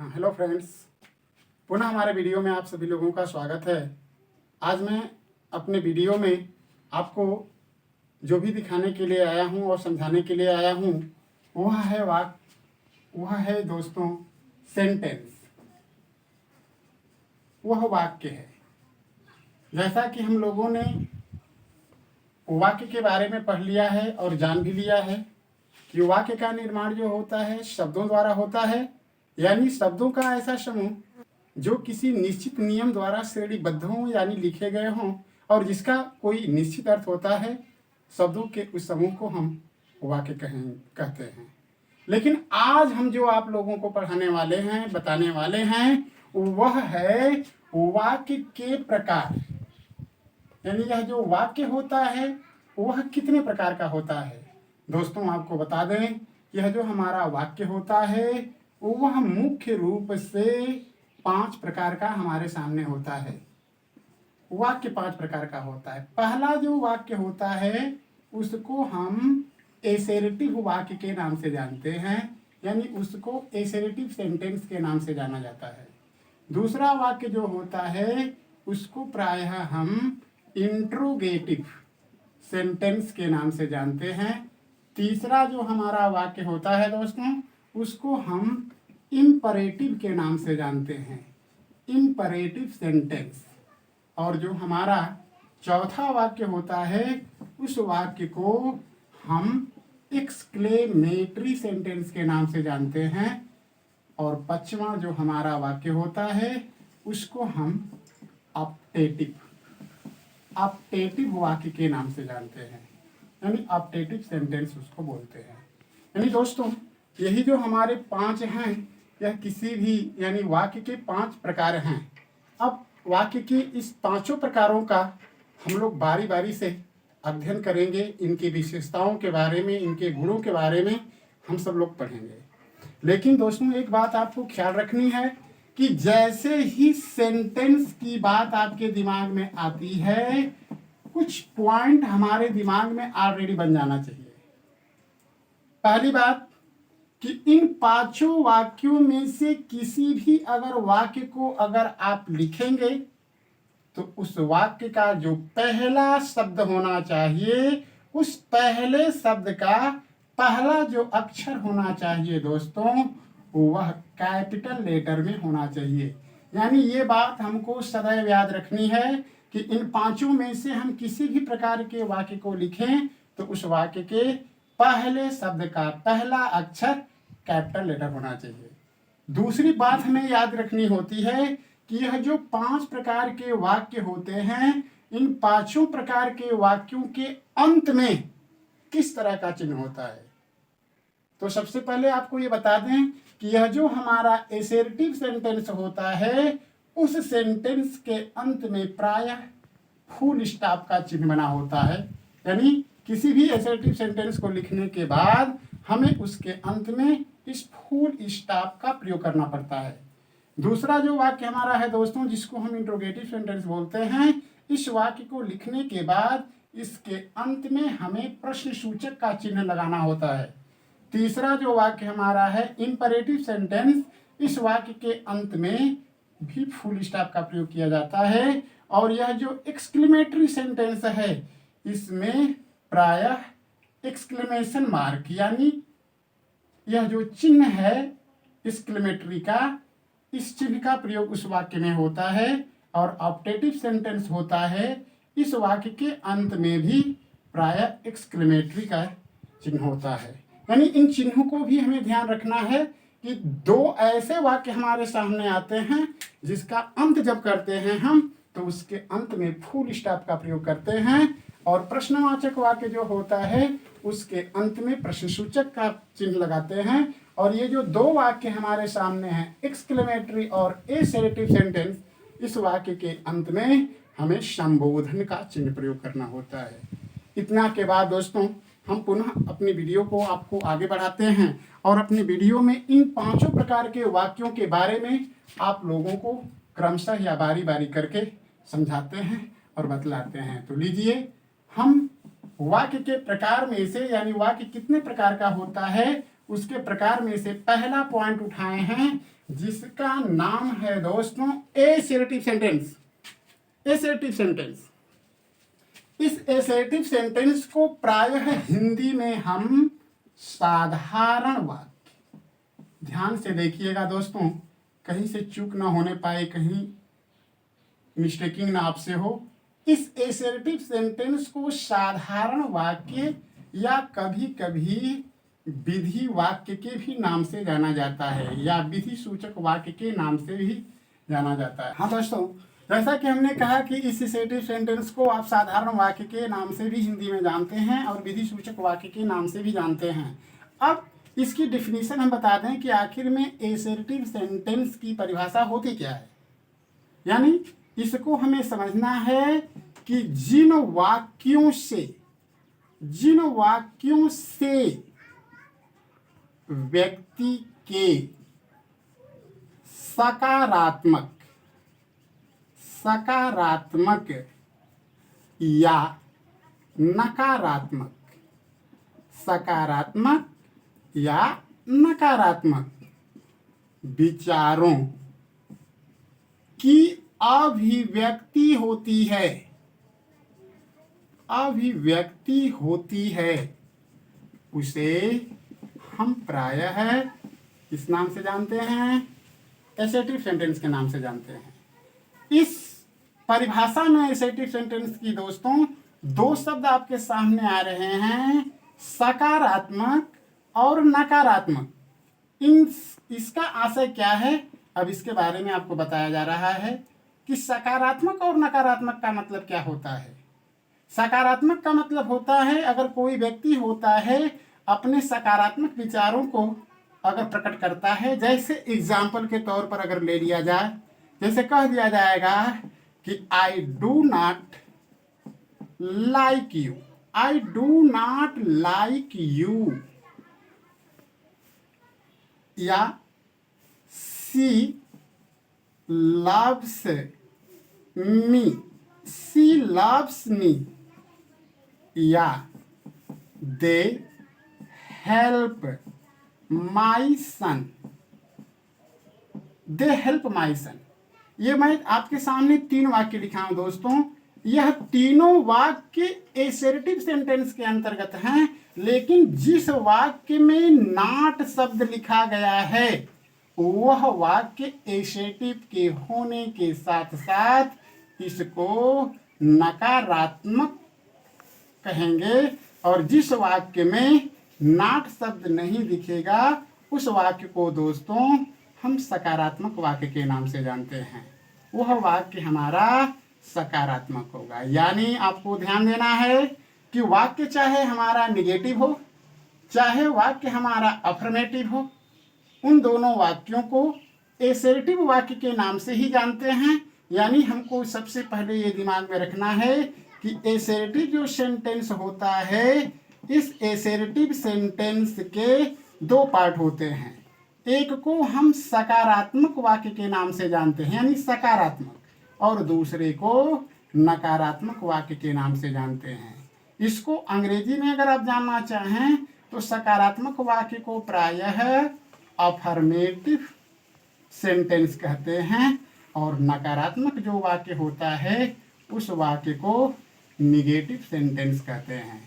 हाँ, hello friends. पुनः हमारे वीडियो में आप सभी लोगों का स्वागत है। आज मैं अपने वीडियो में आपको जो भी दिखाने के लिए आया हूँ और समझाने के लिए आया हूँ वह है दोस्तों सेंटेंस। वह वाक्य है। जैसा कि हम लोगों ने वाक्य के बारे में पढ़ लिया है और जान भी लिया है कि वाक्य का निर्माण जो होता है शब्दों द्वारा होता है, यानी शब्दों का ऐसा समूह जो किसी निश्चित नियम द्वारा श्रेणीबद्ध हों यानी लिखे गए हों और जिसका कोई निश्चित अर्थ होता है। शब्दों के उस समूह को हम वाक्य कहते हैं। लेकिन आज हम जो आप लोगों को पढ़ाने वाले हैं, बताने वाले हैं, वह है वाक्य के प्रकार। यानी यह जो वाक्य होता है वह कितने प्रकार का होता है। दोस्तों आपको बता दें, यह जो हमारा वाक्य होता है वह मुख्य रूप से 5 प्रकार का हमारे सामने होता है। वाक्य 5 प्रकार का होता है। पहला जो वाक्य होता है उसको हम एसेरेटिव वाक्य के नाम से जानते हैं, यानी उसको एसेरेटिव सेंटेंस के नाम से जाना जाता है। दूसरा वाक्य जो होता है उसको प्रायः हम इंट्रोगेटिव सेंटेंस के नाम से जानते हैं। तीसरा जो हमारा वाक्य होता है दोस्तों उसको हम इम्परेटिव के नाम से जानते हैं, इम्परेटिव सेंटेंस। और जो हमारा चौथा वाक्य होता है उस वाक्य को हम एक्सक्लेमेटरी सेंटेंस के नाम से जानते हैं। और पांचवा जो हमारा वाक्य होता है उसको हम ऑप्टेटिव वाक्य के नाम से जानते हैं, यानी ऑप्टेटिव सेंटेंस उसको बोलते हैं। यानी दोस्तों यही जो हमारे 5 हैं, यह किसी भी यानी वाक्य के 5 प्रकार हैं। अब वाक्य के इस 5 प्रकारों का हम लोग बारी बारी से अध्ययन करेंगे। इनकी विशेषताओं के बारे में, इनके गुणों के बारे में हम सब लोग पढ़ेंगे। लेकिन दोस्तों एक बात आपको ख्याल रखनी है कि जैसे ही सेंटेंस की बात आपके दिमाग में आती है कुछ पॉइंट हमारे दिमाग में ऑलरेडी बन जाना चाहिए। पहली बात कि इन 5 वाक्यों में से किसी भी अगर वाक्य को अगर आप लिखेंगे तो उस वाक्य का जो पहला शब्द होना चाहिए उस पहले शब्द का पहला जो अक्षर होना चाहिए दोस्तों वह कैपिटल लेटर में होना चाहिए। यानी ये बात हमको सदैव याद रखनी है कि इन 5 में से हम किसी भी प्रकार के वाक्य को लिखें तो उस वाक्य के पहले शब्द का पहला अक्षर कैपिटल लेटर होना चाहिए। दूसरी बात हमें याद रखनी होती है कि यह जो 5 प्रकार के वाक्य होते हैं इन 5 प्रकार के वाक्यों के अंत में किस तरह का चिन्ह होता है। तो सबसे पहले आपको ये बता दें कि यह जो हमारा एसेरेटिव सेंटेंस होता है उस सेंटेंस के अंत में प्रायः फुल स्टॉप का चिन्ह बना होता है। यानी किसी भी एसेरेटिव सेंटेंस को लिखने के बाद हमें उसके अंत में इस फुल स्टॉप का प्रयोग करना पड़ता है। दूसरा जो वाक्य हमारा है दोस्तों जिसको हम इंट्रोगेटिव सेंटेंस बोलते हैं, इस वाक्य को लिखने के बाद इसके अंत में हमें प्रश्न सूचक का चिन्ह लगाना होता है। तीसरा जो वाक्य हमारा है इंपरेटिव सेंटेंस, इस वाक्य के अंत में भी फुल स्टॉप का प्रयोग किया जाता है। और यह जो एक्सक्लेमेटरी सेंटेंस है इसमें प्रायः एक्सक्लेमेशन मार्क यानी यह जो चिन्ह है एक्सक्लेमेटरी का, इस चिन्ह का प्रयोग उस वाक्य में होता है। और ऑप्टेटिव सेंटेंस होता है इस वाक्य के अंत में भी प्रायः एक्सक्लेमेटरी का चिन्ह होता है। यानी इन चिन्हों को भी हमें ध्यान रखना है कि 2 ऐसे वाक्य हमारे सामने आते हैं जिसका अंत जब करते हैं हम तो उसके अंत में फुल स्टॉप का प्रयोग करते हैं। और प्रश्नवाचक वाक्य जो होता है उसके अंत में प्रश्नसूचक का चिन्ह लगाते हैं। और ये जो 2 वाक्य हमारे सामने हैं एक्सक्लेमेटरी और एसेरेटिव सेंटेंस, इस वाक्य के अंत में हमें संबोधन का चिन्ह प्रयोग करना होता है। इतना के बाद दोस्तों हम पुनः अपनी वीडियो को आपको आगे बढ़ाते हैं और अपनी वीडियो में इन 5 प्रकार के वाक्यों के बारे में आप लोगों को क्रमशः या बारी बारी करके समझाते हैं और बतलाते हैं। तो लीजिए हम वाक्य के प्रकार में से यानी वाक्य कितने प्रकार का होता है उसके प्रकार में से पहला पॉइंट उठाए हैं, जिसका नाम है दोस्तों एसर्टिव सेंटेंस। एसर्टिव सेंटेंस, इस एसर्टिव सेंटेंस को प्रायः हिंदी में हम साधारण वाक्य, ध्यान से देखिएगा दोस्तों, कहीं से चूक ना होने पाए, कहीं मिस्टेकिंग ना आपसे हो। इस एसर्टिव सेंटेंस को साधारण वाक्य या कभी कभी विधि वाक्य के भी नाम से जाना जाता है, या विधि सूचक वाक्य के नाम से भी जाना जाता है। हाँ दोस्तों, जैसा कि हमने कहा कि इस एसर्टिव सेंटेंस को आप साधारण वाक्य के नाम से भी हिंदी में जानते हैं और विधि सूचक वाक्य के नाम से भी जानते हैं। अब इसकी डिफिनीशन हम बता दें कि आखिर में एसर्टिव सेंटेंस की परिभाषा होती क्या है। यानी इसको हमें समझना है कि जिन वाक्यों से व्यक्ति के सकारात्मक या नकारात्मक, सकारात्मक या नकारात्मक विचारों की अभिव्यक्ति होती है, उसे हम प्रायः किस नाम से जानते हैं? एसर्टिव सेंटेंस के नाम से जानते हैं। इस परिभाषा में एसर्टिव सेंटेंस की दोस्तों दो शब्द आपके सामने आ रहे हैं, सकारात्मक और नकारात्मक। इसका आशय क्या है, अब इसके बारे में आपको बताया जा रहा है कि सकारात्मक और नकारात्मक का मतलब क्या होता है। सकारात्मक का मतलब होता है अगर कोई व्यक्ति होता है अपने सकारात्मक विचारों को अगर प्रकट करता है, जैसे एग्जाम्पल के तौर पर अगर ले लिया जाए, जैसे कह दिया जाएगा कि I do not like you, I do not like you, या सी loves me, she loves me, या they help my son, they help my son। ये मैं आपके सामने 3 वाक्य लिखा हूं दोस्तों। यह तीनों वाक्य एसर्टिव सेंटेंस के अंतर्गत हैं, लेकिन जिस वाक्य में नॉट शब्द लिखा गया है वह वाक्य एसर्टिव के होने के साथ साथ इसको नकारात्मक कहेंगे, और जिस वाक्य में नॉट शब्द नहीं दिखेगा उस वाक्य को दोस्तों हम सकारात्मक वाक्य के नाम से जानते हैं। वह वाक्य हमारा सकारात्मक होगा। यानी आपको ध्यान देना है कि वाक्य चाहे हमारा निगेटिव हो, चाहे वाक्य हमारा अफर्मेटिव हो, उन दोनों वाक्यों को एसर्टिव वाक्य के नाम से ही जानते हैं। यानी हमको सबसे पहले ये दिमाग में रखना है कि एसर्टिव जो सेंटेंस होता है, इस एसर्टिव सेंटेंस के 2 पार्ट होते हैं। एक को हम सकारात्मक वाक्य के नाम से जानते हैं, यानी सकारात्मक, और दूसरे को नकारात्मक वाक्य के नाम से जानते हैं। इसको अंग्रेजी में अगर आप जानना चाहें तो सकारात्मक वाक्य को प्रायः अफर्मेटिव सेंटेंस कहते हैं, और नकारात्मक जो वाक्य होता है उस वाक्य को निगेटिव सेंटेंस कहते हैं।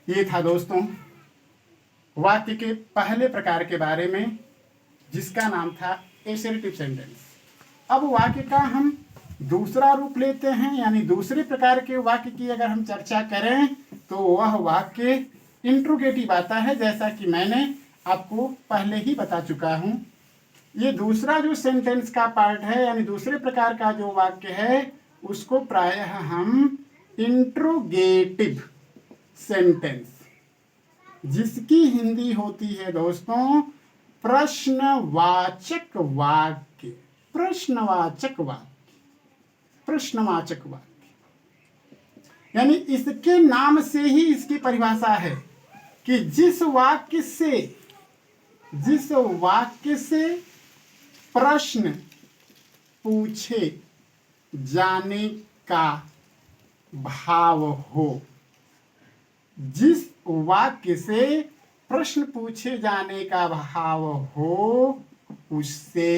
ये था दोस्तों वाक्य के पहले प्रकार के बारे में, जिसका नाम था एसर्टिव सेंटेंस। अब वाक्य का हम दूसरा रूप लेते हैं, यानी दूसरे प्रकार के वाक्य की अगर हम चर्चा करें तो वह वाक्य इंट्रोगेटिव आता है, जैसा कि मैंने आपको पहले ही बता चुका हूं। ये दूसरा जो सेंटेंस का पार्ट है, यानी दूसरे प्रकार का जो वाक्य है, उसको प्रायः हम इंट्रोगेटिव सेंटेंस, जिसकी हिंदी होती है दोस्तों प्रश्नवाचक वाक्य, प्रश्नवाचक वाक्य, प्रश्नवाचक वाक्य। यानी इसके नाम से ही इसकी परिभाषा है कि जिस वाक्य से प्रश्न पूछे जाने का भाव हो, जिस वाक्य से प्रश्न पूछे जाने का भाव हो उससे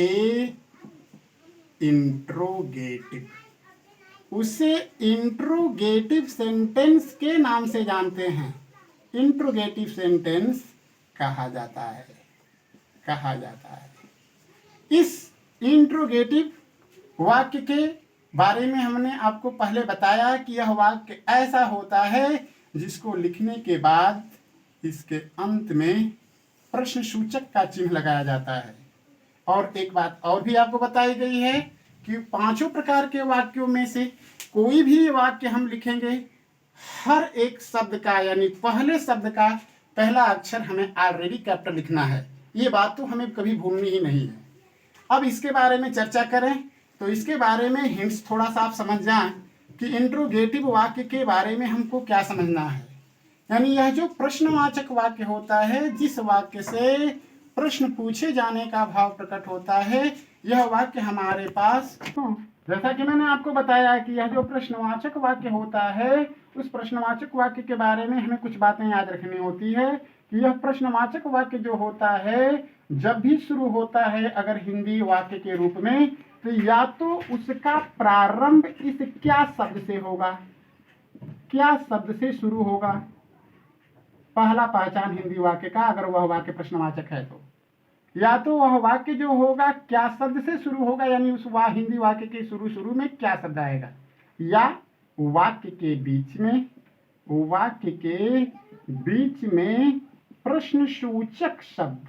इंट्रोगेटिव सेंटेंस के नाम से जानते हैं। इंट्रोगेटिव सेंटेंस कहा जाता है। इस इंट्रोगेटिव वाक्य के बारे में हमने आपको पहले बताया कि यह वाक्य ऐसा होता है जिसको लिखने के बाद इसके अंत में प्रश्न सूचक का चिन्ह लगाया जाता है। और एक बात और भी आपको बताई गई है कि 5 प्रकार के वाक्यों में से कोई भी वाक्य हम लिखेंगे, हर एक शब्द का यानी पहले शब्द का पहला अक्षर हमें ऑलरेडी कैपिटल लिखना है। ये बात तो हमें कभी भूलनी ही नहीं है। अब इसके बारे में चर्चा करें तो इसके बारे में हिंट्स थोड़ा सा आप समझ जाएं कि इंट्रोगेटिव वाक्य के बारे में हमको क्या समझना है। यानी यह जो प्रश्नवाचक वाक्य होता है, जिस वाक्य से प्रश्न पूछे जाने का भाव प्रकट होता है, यह वाक्य हमारे पास जैसा कि मैंने आपको बताया कि यह जो प्रश्नवाचक वाक्य होता है, उस प्रश्नवाचक वाक्य के बारे में हमें कुछ बातें याद रखनी होती है कि यह प्रश्नवाचक वाक्य जो होता है जब भी शुरू होता है अगर हिंदी वाक्य के रूप में, तो या तो उसका प्रारंभ इस क्या शब्द से होगा, क्या शब्द से शुरू होगा। पहला पहचान हिंदी वाक्य का अगर वह वाक्य प्रश्नवाचक है तो या तो वह वाक्य जो होगा क्या शब्द से शुरू होगा, यानी उस हिंदी वाक्य के शुरू में क्या शब्द आएगा, या वाक्य के बीच में प्रश्नसूचक शब्द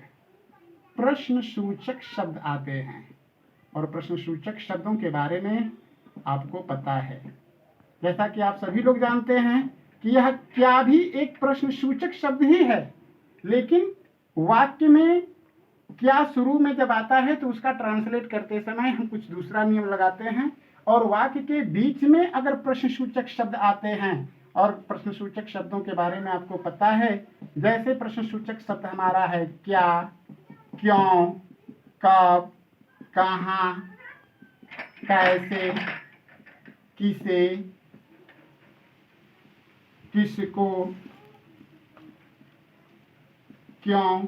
आते हैं। और प्रश्नसूचक शब्दों के बारे में आपको पता है, जैसा कि आप सभी लोग जानते हैं कि यह क्या भी एक प्रश्नसूचक शब्द ही है, लेकिन वाक्य में क्या शुरू में जब आता है तो उसका ट्रांसलेट करते समय हम कुछ दूसरा नियम लगाते हैं। और वाक्य के बीच में अगर प्रश्नसूचक शब्द आते हैं, और प्रश्नसूचक शब्दों के बारे में आपको पता है, जैसे प्रश्नसूचक शब्द हमारा है क्या, क्यों, कब, कहाँ, कैसे, किसे, किसको, क्यों,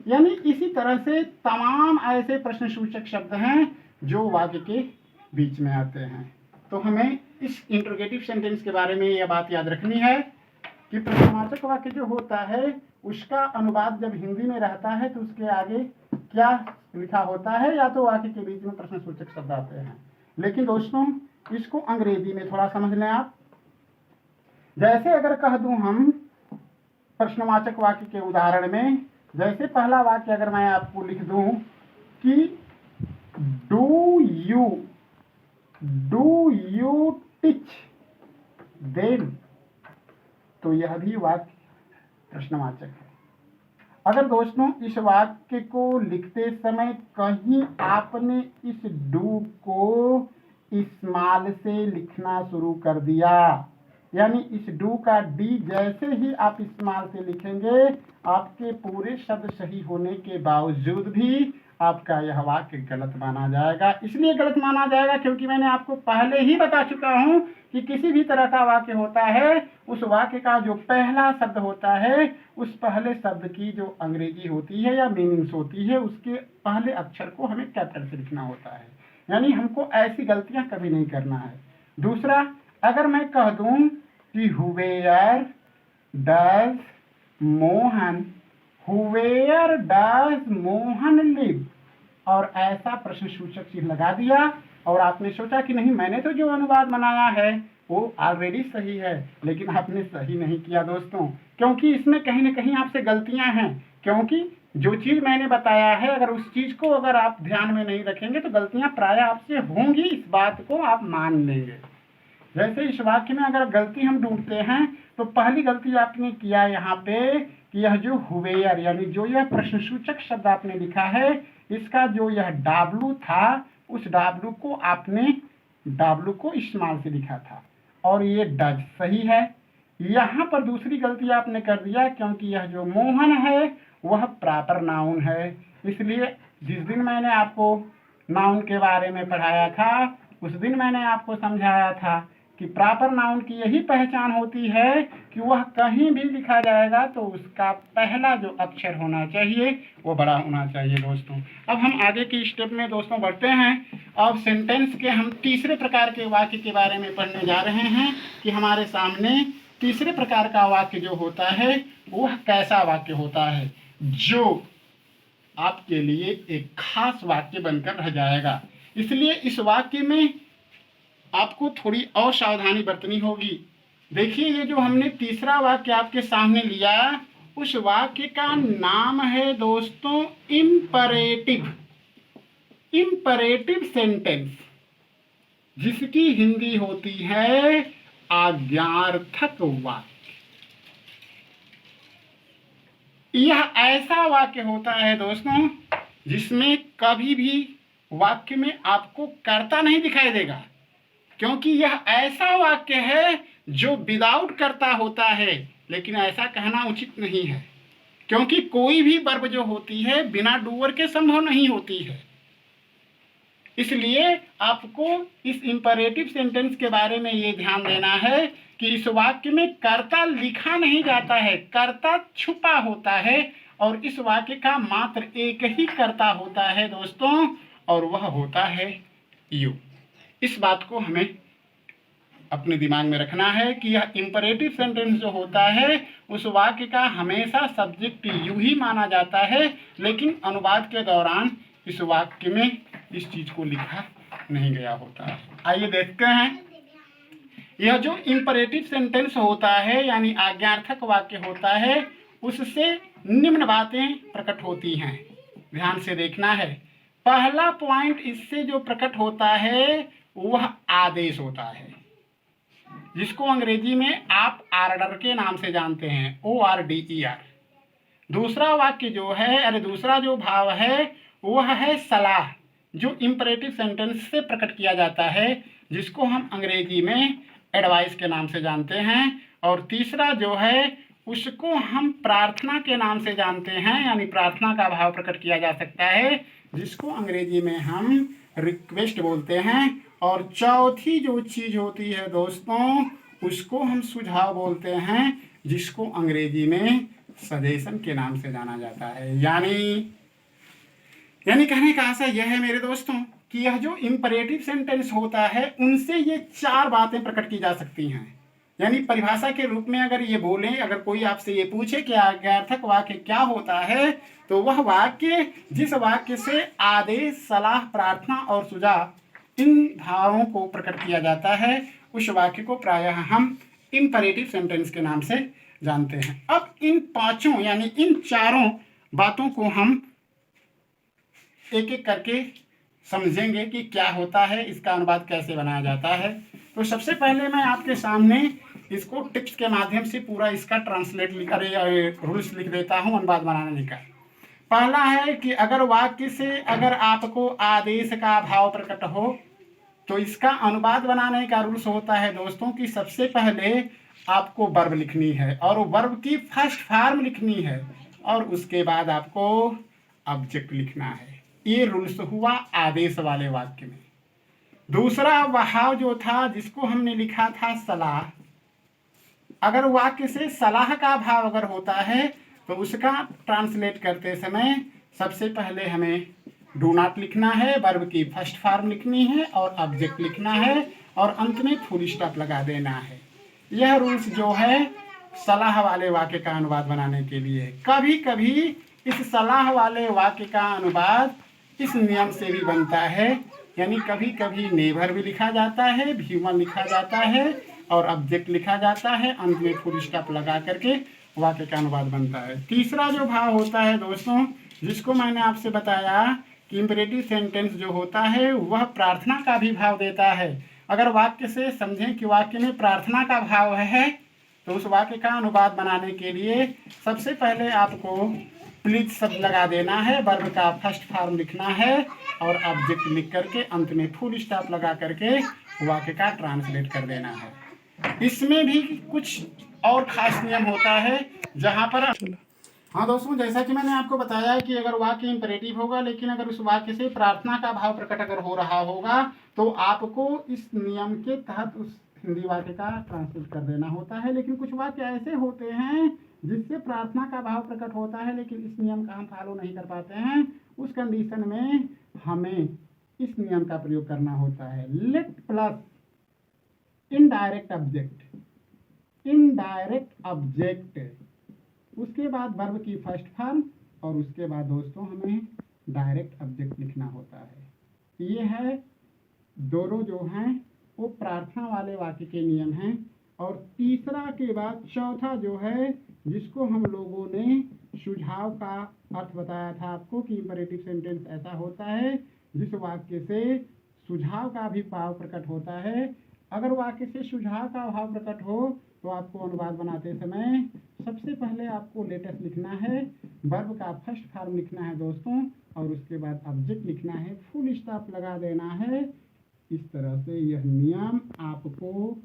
यानी इसी तरह से तमाम ऐसे प्रश्नसूचक शब्द हैं जो वाक्य के बीच में आते हैं। तो हमें इस इंट्रोगेटिव सेंटेंस के बारे में यह बात याद रखनी है कि प्रश्नवाचक वाक्य जो होता है उसका अनुवाद जब हिंदी में रहता है तो उसके आगे क्या लिखा होता है, या तो वाक्य के बीच में प्रश्नसूचक शब्द आते हैं। लेकिन दोस्तों इसको अंग्रेजी में थोड़ा समझ लें आप। जैसे अगर कह दूं हम प्रश्नवाचक वाक्य के उदाहरण में, जैसे पहला वाक्य अगर मैं आपको लिख दूं कि डू यू टीच देम, तो यह भी वाक्य प्रश्नवाचक है। अगर दोस्तों इस वाक्य को लिखते समय कहीं आपने इस डू को स्मॉल से लिखना शुरू कर दिया, यानी इस डू का डी जैसे ही आप स्मॉल से लिखेंगे, आपके पूरे शब्द सही होने के बावजूद भी आपका यह वाक्य गलत माना जाएगा। इसलिए गलत माना जाएगा क्योंकि मैंने आपको पहले ही बता चुका हूं कि किसी भी तरह का वाक्य होता है, उस वाक्य का जो पहला शब्द होता है, उस पहले शब्द की जो अंग्रेजी होती है या मीनिंग्स होती है, उसके पहले अक्षर को हमें कैपिटल से लिखना होता है। यानी हमको ऐसी गलतियां कभी नहीं करना है। दूसरा, अगर मैं कह दूं कि हुवेयर डज मोहन लिव, और ऐसा प्रश्नसूचक चिन्ह लगा दिया, और आपने सोचा कि नहीं मैंने तो जो अनुवाद बनाया है वो ऑलरेडी सही है, लेकिन आपने सही नहीं किया दोस्तों, क्योंकि इसमें कहीं ना कहीं आपसे गलतियां हैं। क्योंकि जो चीज मैंने बताया है अगर उस चीज को अगर आप ध्यान में नहीं रखेंगे तो गलतियां प्राय आपसे होंगी, इस बात को आप मान लेंगे। जैसे इस वाक्य में अगर गलती हम ढूंढते हैं तो पहली गलती आपने किया यहाँ पे कि यह जो हुवेयर यानी जो यह प्रश्नसूचक शब्द आपने लिखा है, इसका जो यह डाब्लू था, उस डाब्लू को आपने डाब्लू को स्मॉल से लिखा था, और ये डज सही है। यहाँ पर दूसरी गलती आपने कर दिया क्योंकि यह जो मोहन है वह प्रॉपर नाउन है। इसलिए जिस दिन मैंने आपको नाउन के बारे में पढ़ाया था उस दिन मैंने आपको समझाया था कि प्रॉपर नाउन की यही पहचान होती है कि वह कहीं भी लिखा जाएगा तो उसका पहला जो अक्षर होना चाहिए वो बड़ा होना चाहिए दोस्तों। अब हम आगे की स्टेप में दोस्तों बढ़ते हैं। अब सेंटेंस के हम तीसरे प्रकार के वाक्य के बारे में पढ़ने जा रहे हैं कि हमारे सामने तीसरे प्रकार का वाक्य जो होता है वह कैसा वाक्य होता है जो आपके लिए एक खास वाक्य बनकर रह जाएगा। इसलिए इस वाक्य में आपको थोड़ी और सावधानी बरतनी होगी। देखिए, ये जो हमने तीसरा वाक्य आपके सामने लिया, उस वाक्य का नाम है दोस्तों इम्परेटिव। इम्परेटिव सेंटेंस, जिसकी हिंदी होती है आज्ञार्थक वाक्य। यह ऐसा वाक्य होता है दोस्तों जिसमें कभी भी वाक्य में आपको कर्ता नहीं दिखाई देगा, क्योंकि यह ऐसा वाक्य है जो विदाउट कर्ता होता है। लेकिन ऐसा कहना उचित नहीं है, क्योंकि कोई भी वर्ब जो होती है बिना डूअर के संभव नहीं होती है। इसलिए आपको इस इंपरेटिव सेंटेंस के बारे में ये ध्यान देना है कि इस वाक्य में कर्ता लिखा नहीं जाता है, कर्ता छुपा होता है और इस वाक्य का मात्र एक ही कर्ता होता है दोस्तों, और वह होता है यू। इस बात को हमें अपने दिमाग में रखना है कि यह इंपरेटिव सेंटेंस जो होता है उस वाक्य का हमेशा सब्जेक्ट यू ही माना जाता है, लेकिन अनुवाद के दौरान इस वाक्य में इस चीज को लिखा नहीं गया होता है। आइए देखते हैं, यह जो इंपरेटिव सेंटेंस होता है यानी आज्ञार्थक वाक्य होता है, उससे निम्न बातें प्रकट होती हैं। ध्यान से देखना है। पहला पॉइंट इससे जो प्रकट होता है वह आदेश होता है, जिसको अंग्रेजी में आप आर्डर के नाम से जानते हैं, ORDER। दूसरा वाक्य जो है, दूसरा जो भाव है वह है सलाह, जो इंपरेटिव सेंटेंस से प्रकट किया जाता है, जिसको हम अंग्रेजी में एडवाइस के नाम से जानते हैं। और तीसरा जो है उसको हम प्रार्थना के नाम से जानते हैं, यानी प्रार्थना का भाव प्रकट किया जा सकता है, जिसको अंग्रेजी में हम रिक्वेस्ट बोलते हैं। और चौथी जो चीज होती है दोस्तों उसको हम सुझाव बोलते हैं, जिसको अंग्रेजी में सजेशन के नाम से जाना जाता है। यानी कहने का आशा यह है मेरे दोस्तों कि यह जो इंपरेटिव सेंटेंस होता है उनसे ये चार बातें प्रकट की जा सकती हैं। यानी परिभाषा के रूप में अगर ये बोलें, अगर कोई आपसे ये पूछे कि आज्ञार्थक वाक्य क्या होता है, तो वह वाक्य जिस वाक्य से आदेश, सलाह, प्रार्थना और सुझाव इन भावों को प्रकट किया जाता है, उस वाक्य को प्रायः हम इंपरेटिव सेंटेंस के नाम से जानते हैं। अब इन पांचों यानी इन चारों बातों को हम एक एक करके समझेंगे कि क्या होता है, इसका अनुवाद कैसे बनाया जाता है। तो सबसे पहले मैं आपके सामने इसको टिप्स के माध्यम से पूरा इसका रूल्स लिख देता हूँ अनुवाद बनाने का। पहला है कि अगर वाक्य से अगर आपको आदेश का भाव प्रकट हो तो इसका अनुवाद बनाने का रूल्स होता है दोस्तों कि सबसे पहले आपको वर्ब लिखनी है और वर्ब की फर्स्ट फॉर्म लिखनी है और उसके बाद आपको ऑब्जेक्ट लिखना है। ये रूल्स हुआ आदेश वाले वाक्य में। दूसरा भाव जो था जिसको हमने लिखा था सलाह, अगर वाक्य से सलाह का भाव अगर होता है तो उसका ट्रांसलेट करते समय सबसे पहले हमें डू नॉट लिखना है, वर्ब की फर्स्ट फॉर्म लिखनी है और ऑब्जेक्ट लिखना है और अंत में फुल स्टॉप लगा देना है। यह रूल्स जो है सलाह वाले वाक्य का अनुवाद बनाने के लिए। कभी कभी इस सलाह वाले वाक्य का अनुवाद इस नियम से भी बनता है, यानी कभी कभी नेवर भी लिखा जाता है, ह्यूमन लिखा जाता है और ऑब्जेक्ट लिखा जाता है, अंत में फुल स्टॉप लगा करके वाक्य का अनुवाद बनता है। तीसरा जो भाव होता है दोस्तों, जिसको मैंने आपसे बताया कि इंपरेटिव सेंटेंस जो होता है वह प्रार्थना का भी भाव देता है। अगर वाक्य से समझें कि वाक्य में प्रार्थना का भाव है तो उस वाक्य का अनुवाद बनाने के लिए सबसे पहले आपको प्लीज शब्द लगा देना है, वर्ब का फर्स्ट फॉर्म लिखना है और ऑब्जेक्ट लिख करके अंत में फुल स्टॉप लगा करके वाक्य का ट्रांसलेट कर देना है। इसमें भी कुछ और खास नियम होता है जहाँ पर हाँ दोस्तों, जैसा कि मैंने आपको बताया कि अगर वाक्य इंपरेटिव होगा लेकिन अगर उस वाक्य से प्रार्थना का भाव प्रकट अगर हो रहा होगा तो आपको इस नियम के तहत उस हिंदी वाक्य का ट्रांसलेट कर देना होता है। लेकिन कुछ वाक्य ऐसे होते हैं जिससे प्रार्थना का भाव प्रकट होता है, लेकिन इस नियम का हम फॉलो नहीं कर पाते हैं। उस कंडीशन में हमें इस नियम का प्रयोग करना होता है, लेट प्लस इनडायरेक्ट ऑब्जेक्ट, उसके बाद वर्ब की फर्स्ट फॉर्म और उसके बाद दोस्तों हमें डायरेक्ट ऑब्जेक्ट लिखना होता है। ये है दोनों जो हैं वो प्रार्थना वाले वाक्य के नियम हैं। और तीसरा के बाद चौथा जो है, जिसको हम लोगों ने सुझाव का अर्थ बताया था आपको कि इंपरेटिव सेंटेंस ऐसा होता है जिस वाक्य से सुझाव का भी भाव प्रकट होता है। अगर वाक्य से सुझाव का भाव प्रकट हो तो आपको अनुवाद बनाते समय सबसे पहले आपको लेटेस्ट लिखना है, वर्ब का फर्स्ट फॉर्म लिखना है दोस्तों, और उसके बाद ऑब्जेक्ट लिखना है, फुल स्टॉप लगा देना है। इस तरह से यह नियम आपको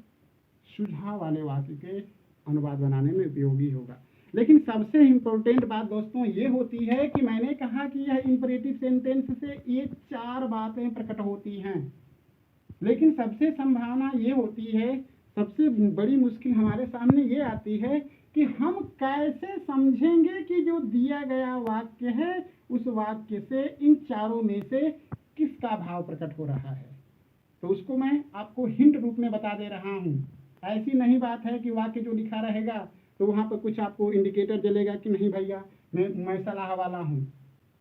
सुझाव वाले वाक्य के अनुवाद बनाने में उपयोगी होगा। लेकिन सबसे इम्पोर्टेंट बात दोस्तों ये होती है कि मैंने कहा कि यह इंपरेटिव सेंटेंस से ये 4 बातें प्रकट होती हैं, लेकिन सबसे संभावना ये होती है, सबसे बड़ी मुश्किल हमारे सामने ये आती है कि हम कैसे समझेंगे कि जो दिया गया वाक्य है उस वाक्य से इन चारों में से किसका भाव प्रकट हो रहा है। तो उसको मैं आपको हिंट रूप में बता दे रहा हूँ। ऐसी नहीं बात है कि वाक्य जो लिखा रहेगा तो वहाँ पर कुछ आपको इंडिकेटर जलेगा कि नहीं भैया मैं सलाह वाला हूँ,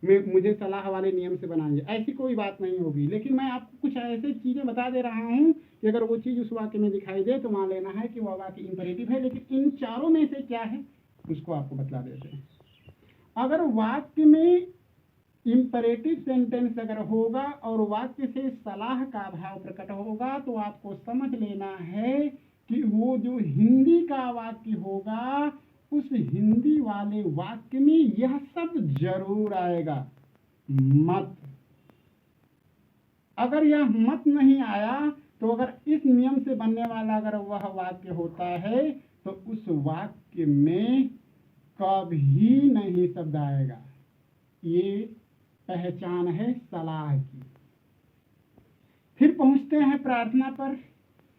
मुझे सलाह वाले नियम से बनाइए, ऐसी कोई बात नहीं होगी। लेकिन मैं आपको कुछ ऐसी चीज़ें बता दे रहा हूँ कि अगर वो चीज़ उस वाक्य में दिखाई दे तो मान लेना है कि वह वाक्य इंपरेटिव है। लेकिन इन चारों में से क्या है उसको आपको बतला देते हैं। अगर वाक्य में इंपरेटिव सेंटेंस अगर होगा और वाक्य से सलाह का भाव प्रकट होगा तो आपको समझ लेना है कि वो जो हिंदी का वाक्य होगा उस हिंदी वाले वाक्य में यह सब जरूर आएगा। मत, अगर यह मत नहीं आया तो अगर इस नियम से बनने वाला अगर वह वाक्य होता है तो उस वाक्य में कभी नहीं शब्द आएगा। ये पहचान है सलाह की। फिर पहुंचते हैं प्रार्थना पर।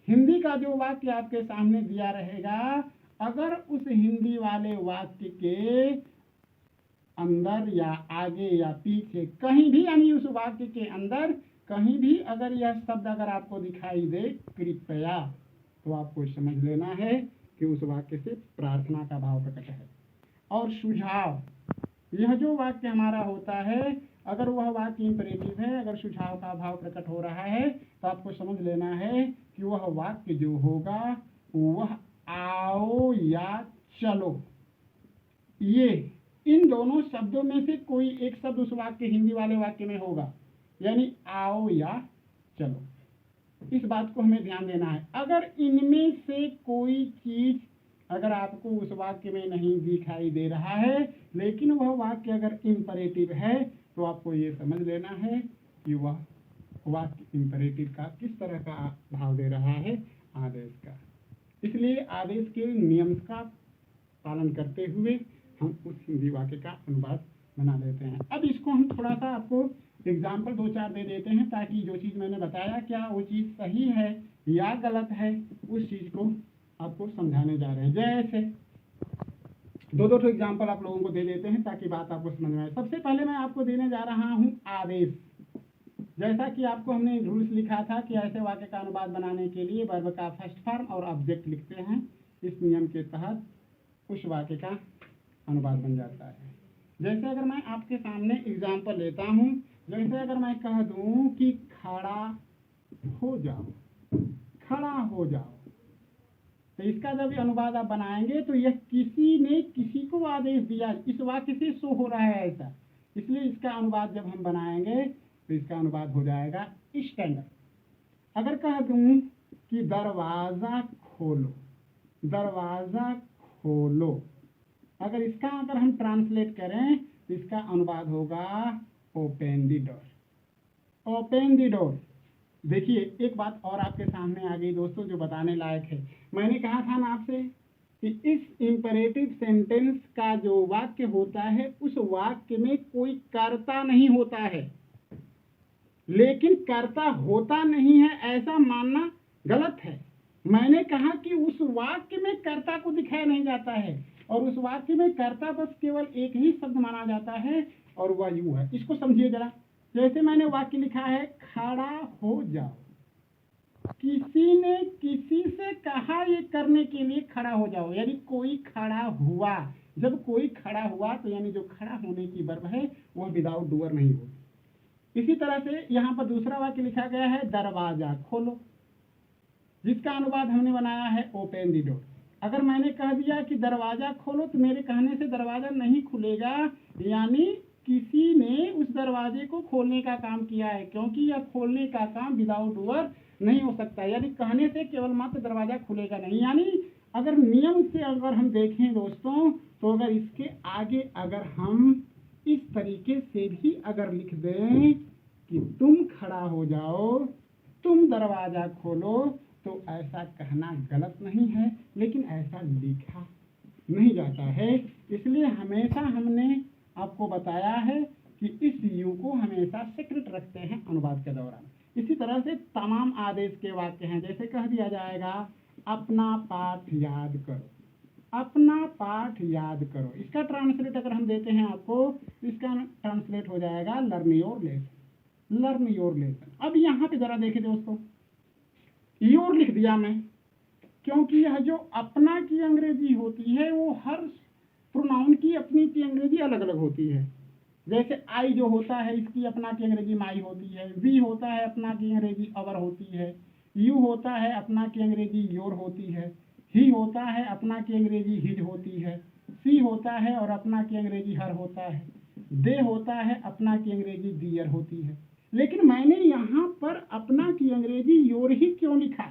हिंदी का जो वाक्य आपके सामने दिया रहेगा, अगर उस हिंदी वाले वाक्य के अंदर या आगे या पीछे कहीं भी, यानी उस वाक्य के अंदर कहीं भी अगर यह शब्द अगर आपको दिखाई दे कृपया, तो आपको समझ लेना है कि उस वाक्य से प्रार्थना का भाव प्रकट है। और सुझाव, यह जो वाक्य हमारा होता है अगर वह वाक्य इंपरेटिव है, अगर सुझाव का भाव प्रकट हो रहा है तो आपको समझ लेना है कि वह वाक्य जो होगा वह आओ या चलो, ये इन दोनों शब्दों में से कोई एक शब्द उस वाक्य हिंदी वाले वाक्य में होगा, यानी आओ या चलो। इस बात को हमें ध्यान देना है। अगर इनमें से कोई चीज अगर आपको उस वाक्य में नहीं दिखाई दे रहा है लेकिन वह वाक्य अगर इंपरेटिव है तो आपको ये समझ लेना है कि वह वाक्य इंपरेटिव का किस तरह का भाव दे रहा है, आदेश का। इसलिए आदेश के नियम का पालन करते हुए हम उस हिंदी वाक्य का अनुवाद बना लेते हैं। अब इसको हम थोड़ा सा आपको एग्जाम्पल 2-4 दे देते हैं ताकि जो चीज़ मैंने बताया क्या वो चीज़ सही है या गलत है, उस चीज़ को आपको समझाने जा रहे हैं। जैसे 2-2 एग्जाम्पल आप लोगों को दे देते हैं ताकि बात आपको समझ में आए। सबसे पहले मैं आपको देने जा रहा हूँ आदेश। जैसा कि आपको हमने रूल्स लिखा था कि ऐसे वाक्य का अनुवाद बनाने के लिए वर्ब का फर्स्ट फॉर्म और ऑब्जेक्ट लिखते हैं। इस नियम के तहत उस वाक्य का अनुवाद बन जाता है। जैसे अगर मैं आपके सामने एग्जाम्पल लेता हूँ, जैसे अगर मैं कह दूँ कि खड़ा हो जाओ, खड़ा हो जाओ, तो इसका जब अनुवाद आप बनाएंगे तो यह किसी ने किसी को आदेश दिया, इस वाक्य से शो हो रहा है ऐसा, इसलिए इसका अनुवाद जब हम बनाएंगे तो इसका अनुवाद हो जाएगा स्टैंडर्ड। अगर कह दूं कि दरवाजा खोलो, दरवाजा खोलो, अगर इसका अगर हम ट्रांसलेट करें तो इसका अनुवाद होगा open the door, open the door. देखिए एक बात और आपके सामने आ गई दोस्तों जो बताने लायक है। मैंने कहा था ना आपसे कि इस इंपरेटिव सेंटेंस का जो वाक्य होता है उस वाक्य में कोई कर्ता नहीं होता है, लेकिन कर्ता होता नहीं है ऐसा मानना गलत है। मैंने कहा कि उस वाक्य में कर्ता को दिखाया नहीं जाता है और उस वाक्य में कर्ता बस केवल एक ही शब्द माना जाता है और वह यू है। इसको समझिए जरा। जैसे मैंने वाक्य लिखा है खड़ा हो जाओ, किसी ने किसी से कहा ये करने के लिए खड़ा हो जाओ, यानी कोई खड़ा हुआ। जब कोई खड़ा हुआ तो यानी जो खड़ा होने की वर्ब है वह विदाउट डूअर नहीं होगी। इसी तरह से यहाँ पर दूसरा वाक्य लिखा गया है दरवाजा खोलो, जिसका अनुवाद हमने बनाया है ओपन द डोर। अगर मैंने कह दिया कि दरवाजा खोलो तो मेरे कहने से दरवाजा नहीं खुलेगा, यानी किसी ने उस दरवाजे को खोलने का काम किया है, क्योंकि यह खोलने का काम विदाउट डूअर नहीं हो सकता। यानी कहने से केवल मात्र दरवाजा खुलेगा नहीं। यानी अगर नियम से अगर हम देखें दोस्तों, तो अगर इसके आगे अगर हम इस तरीके से भी अगर लिख दें कि तुम खड़ा हो जाओ, तुम दरवाजा खोलो, तो ऐसा कहना गलत नहीं है, लेकिन ऐसा लिखा नहीं जाता है। इसलिए हमेशा हमने आपको बताया है कि इस यू को हमेशा सीक्रेट रखते हैं अनुवाद के दौरान। इसी तरह से तमाम आदेश के वाक्य हैं। जैसे कह दिया जाएगा अपना पाठ याद करो, अपना पाठ याद करो। इसका ट्रांसलेट अगर हम देते हैं आपको, इसका ट्रांसलेट हो जाएगा learn your lesson, learn your lesson. अब यहाँ पे जरा देखें दोस्तों, योर लिख दिया मैं, क्योंकि यह जो अपना की अंग्रेजी होती है वो हर प्रोनाउन की अपनी की अंग्रेजी अलग अलग होती है। जैसे आई जो होता है इसकी अपना की अंग्रेजी माई होती है, वी होता है अपना की अंग्रेजी अवर होती है, यू होता है अपना की अंग्रेजी योर होती है, ही होता है अपना की अंग्रेजी हिज होती है, सी होता है और अपना की अंग्रेजी हर होता है, दे होता है अपना की अंग्रेजी दियर होती है। लेकिन मैंने यहाँ पर अपना की अंग्रेजी योर ही क्यों लिखा,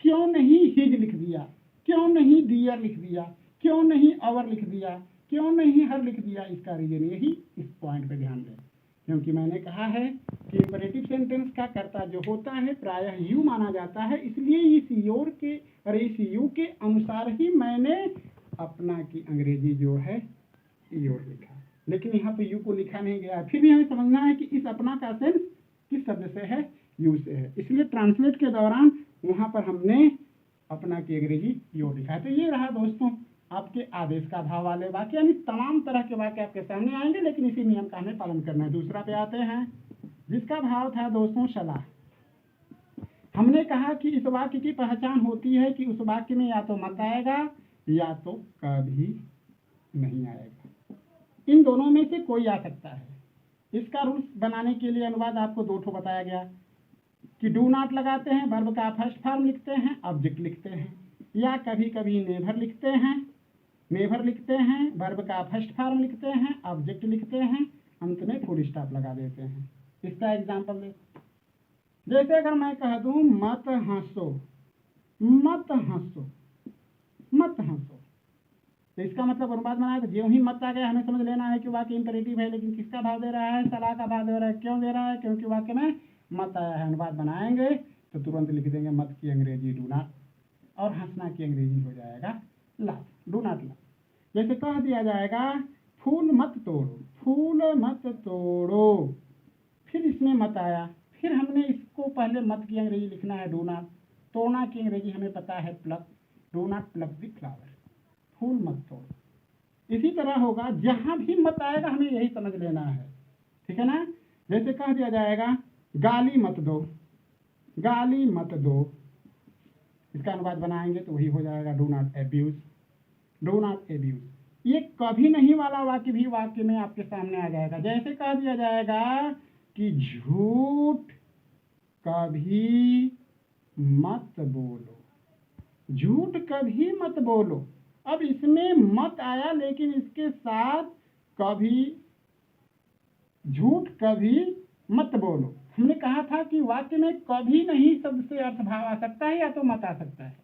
क्यों नहीं हिज लिख दिया, क्यों नहीं दियर लिख दिया, क्यों नहीं अवर लिख दिया, क्यों नहीं हर लिख दिया? इसका रीजन यही, इस पॉइंट पे ध्यान दें, क्योंकि मैंने कहा है कि इंपरेटिव सेंटेंस का कर्ता जो होता है प्रायः यू माना जाता है। इसलिए इस योर के और इस यू के अनुसार ही मैंने अपना की अंग्रेजी जो है योर लिखा, लेकिन यहाँ पे यू को लिखा नहीं गया। फिर भी हमें समझना है कि इस अपना का सेंस किस शब्द से है, यू से है। इसलिए ट्रांसलेट के दौरान वहां पर हमने अपना की अंग्रेजी योर लिखा है। तो ये रहा दोस्तों आपके आदेश का भाव वाले वाक्य, यानी तमाम तरह के वाक्य आपके सामने आएंगे, लेकिन इसी नियम का हमें पालन करना है। दूसरा पे आते हैं, जिसका भाव था दोस्तों सलाह। हमने कहा कि इस वाक्य की पहचान होती है कि उस वाक्य में या तो मत आएगा या तो कभी नहीं आएगा, इन दोनों में से कोई आ सकता है। इसका रूल्स बनाने के लिए अनुवाद आपको दो ठो बताया गया कि डू नॉट लगाते हैं, वर्ब का फर्स्ट फॉर्म लिखते हैं, ऑब्जेक्ट लिखते हैं, या कभी कभी नेवर लिखते हैं, नेवर लिखते हैं, वर्ब का फर्स्ट फॉर्म लिखते हैं, ऑब्जेक्ट लिखते हैं, अंत में फुल स्टॉप लगा देते हैं। इसका एग्जांपल दे, जैसे अगर मैं कह दूं मत हंसो, मत हंसो, मत हंसो, तो इसका मतलब अनुवाद बनाए तो जो ही मत आ गया हमें समझ लेना है कि वाक्य इंपरेटिव है, लेकिन किसका भाव दे रहा है, सलाह का भाव दे रहा है। क्यों दे रहा है? क्योंकि वाक्य में मत आया है। अनुवाद बनाएंगे तो तुरंत लिख देंगे मत की अंग्रेजी डू नॉट, और हंसना की अंग्रेजी हो जाएगा लाफ, डू नॉट लाफ। जैसे कह दिया जाएगा फूल मत तोड़ो, फूल मत तोड़ो, फिर इसमें मत आया, फिर हमने इसको पहले मत की अंग्रेजी लिखना है डू नॉट, तोड़ना की अंग्रेजी हमें पता है pluck, do not pluck the flower, फूल मत तोड़ो। इसी तरह होगा, जहां भी मत आएगा हमें यही समझ लेना है, ठीक है ना। जैसे कह दिया जाएगा गाली मत दो, गाली मत दो, इसका अनुवाद बनाएंगे तो वही हो जाएगा do not abuse, do not abuse. ये कभी नहीं वाला वाक्य भी वाक्य में आपके सामने आ जाएगा। जैसे कह दिया जाएगा कि झूठ कभी मत बोलो, झूठ कभी मत बोलो। अब इसमें मत आया, लेकिन इसके साथ कभी, झूठ कभी मत बोलो। हमने कहा था कि वाक्य में कभी नहीं शब्द से अर्थ भाव आ सकता है या तो मत आ सकता है।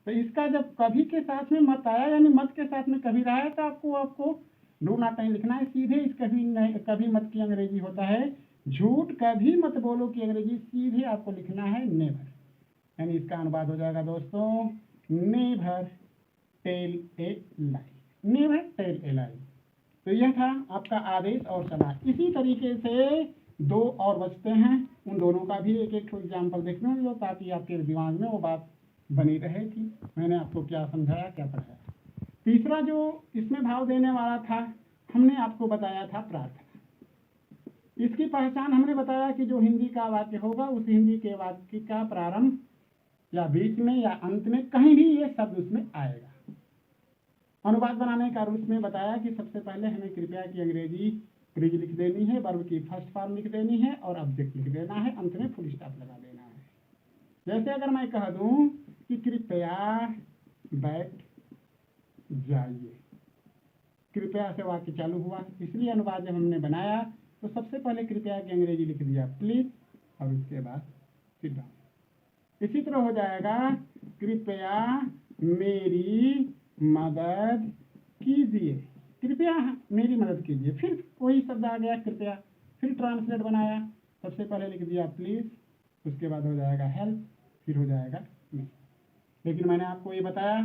तो इसका जब कभी के साथ में मत आया, यानी मत के साथ में कभी रहा है, तो आपको डू नॉट नहीं लिखना है, सीधे इस कभी मत की अंग्रेजी होता है झूठ कभी मत बोलो की अंग्रेजी सीधे आपको लिखना है नेवर, यानी इसका अनुवाद हो जाएगा दोस्तों never tell a lie, never tell a lie. तो यह था आपका आदेश और सलाह। इसी तरीके से दो और बचते हैं, उन दोनों का भी एक एक एग्जाम्पल देखने दो ताकि आपके दिमाग में वो बात बनी रहेगी। मैंने आपको क्या समझाया, क्या पढ़ाया। तीसरा जो इसमें भाव देने वाला था, हमने आपको बताया था प्रार्थना। इसकी पहचान हमने बताया कि जो हिंदी का वाक्य होगा उस हिंदी के वाक्य का प्रारंभ या बीच में या अंत में कहीं भी ये शब्द उसमें आएगा। अनुवाद बनाने का रूप में बताया कि सबसे पहले हमें कृपया की अंग्रेजी क्रिज लिख देनी है, वर्ब की फर्स्ट फॉर्म लिख देनी है और ऑब्जेक्ट लिख देना है, अंत में फुल स्टॉप लगा देना है। जैसे अगर मैं कह दूं कि कृपया बैठ जाइए, कृपया से वाक्य चालू हुआ, इसलिए अनुवाद जब हमने बनाया तो सबसे पहले कृपया की अंग्रेजी लिख दिया प्लीज और उसके बाद सिट डाउन। इसी तरह हो जाएगा कृपया मेरी मदद कीजिए, कृपया मेरी मदद कीजिए, फिर वही शब्द आ गया कृपया, फिर ट्रांसलेट बनाया, सबसे पहले लिख दिया प्लीज, उसके बाद हो जाएगा हेल्प, फिर हो जाएगा मी। लेकिन मैंने आपको ये बताया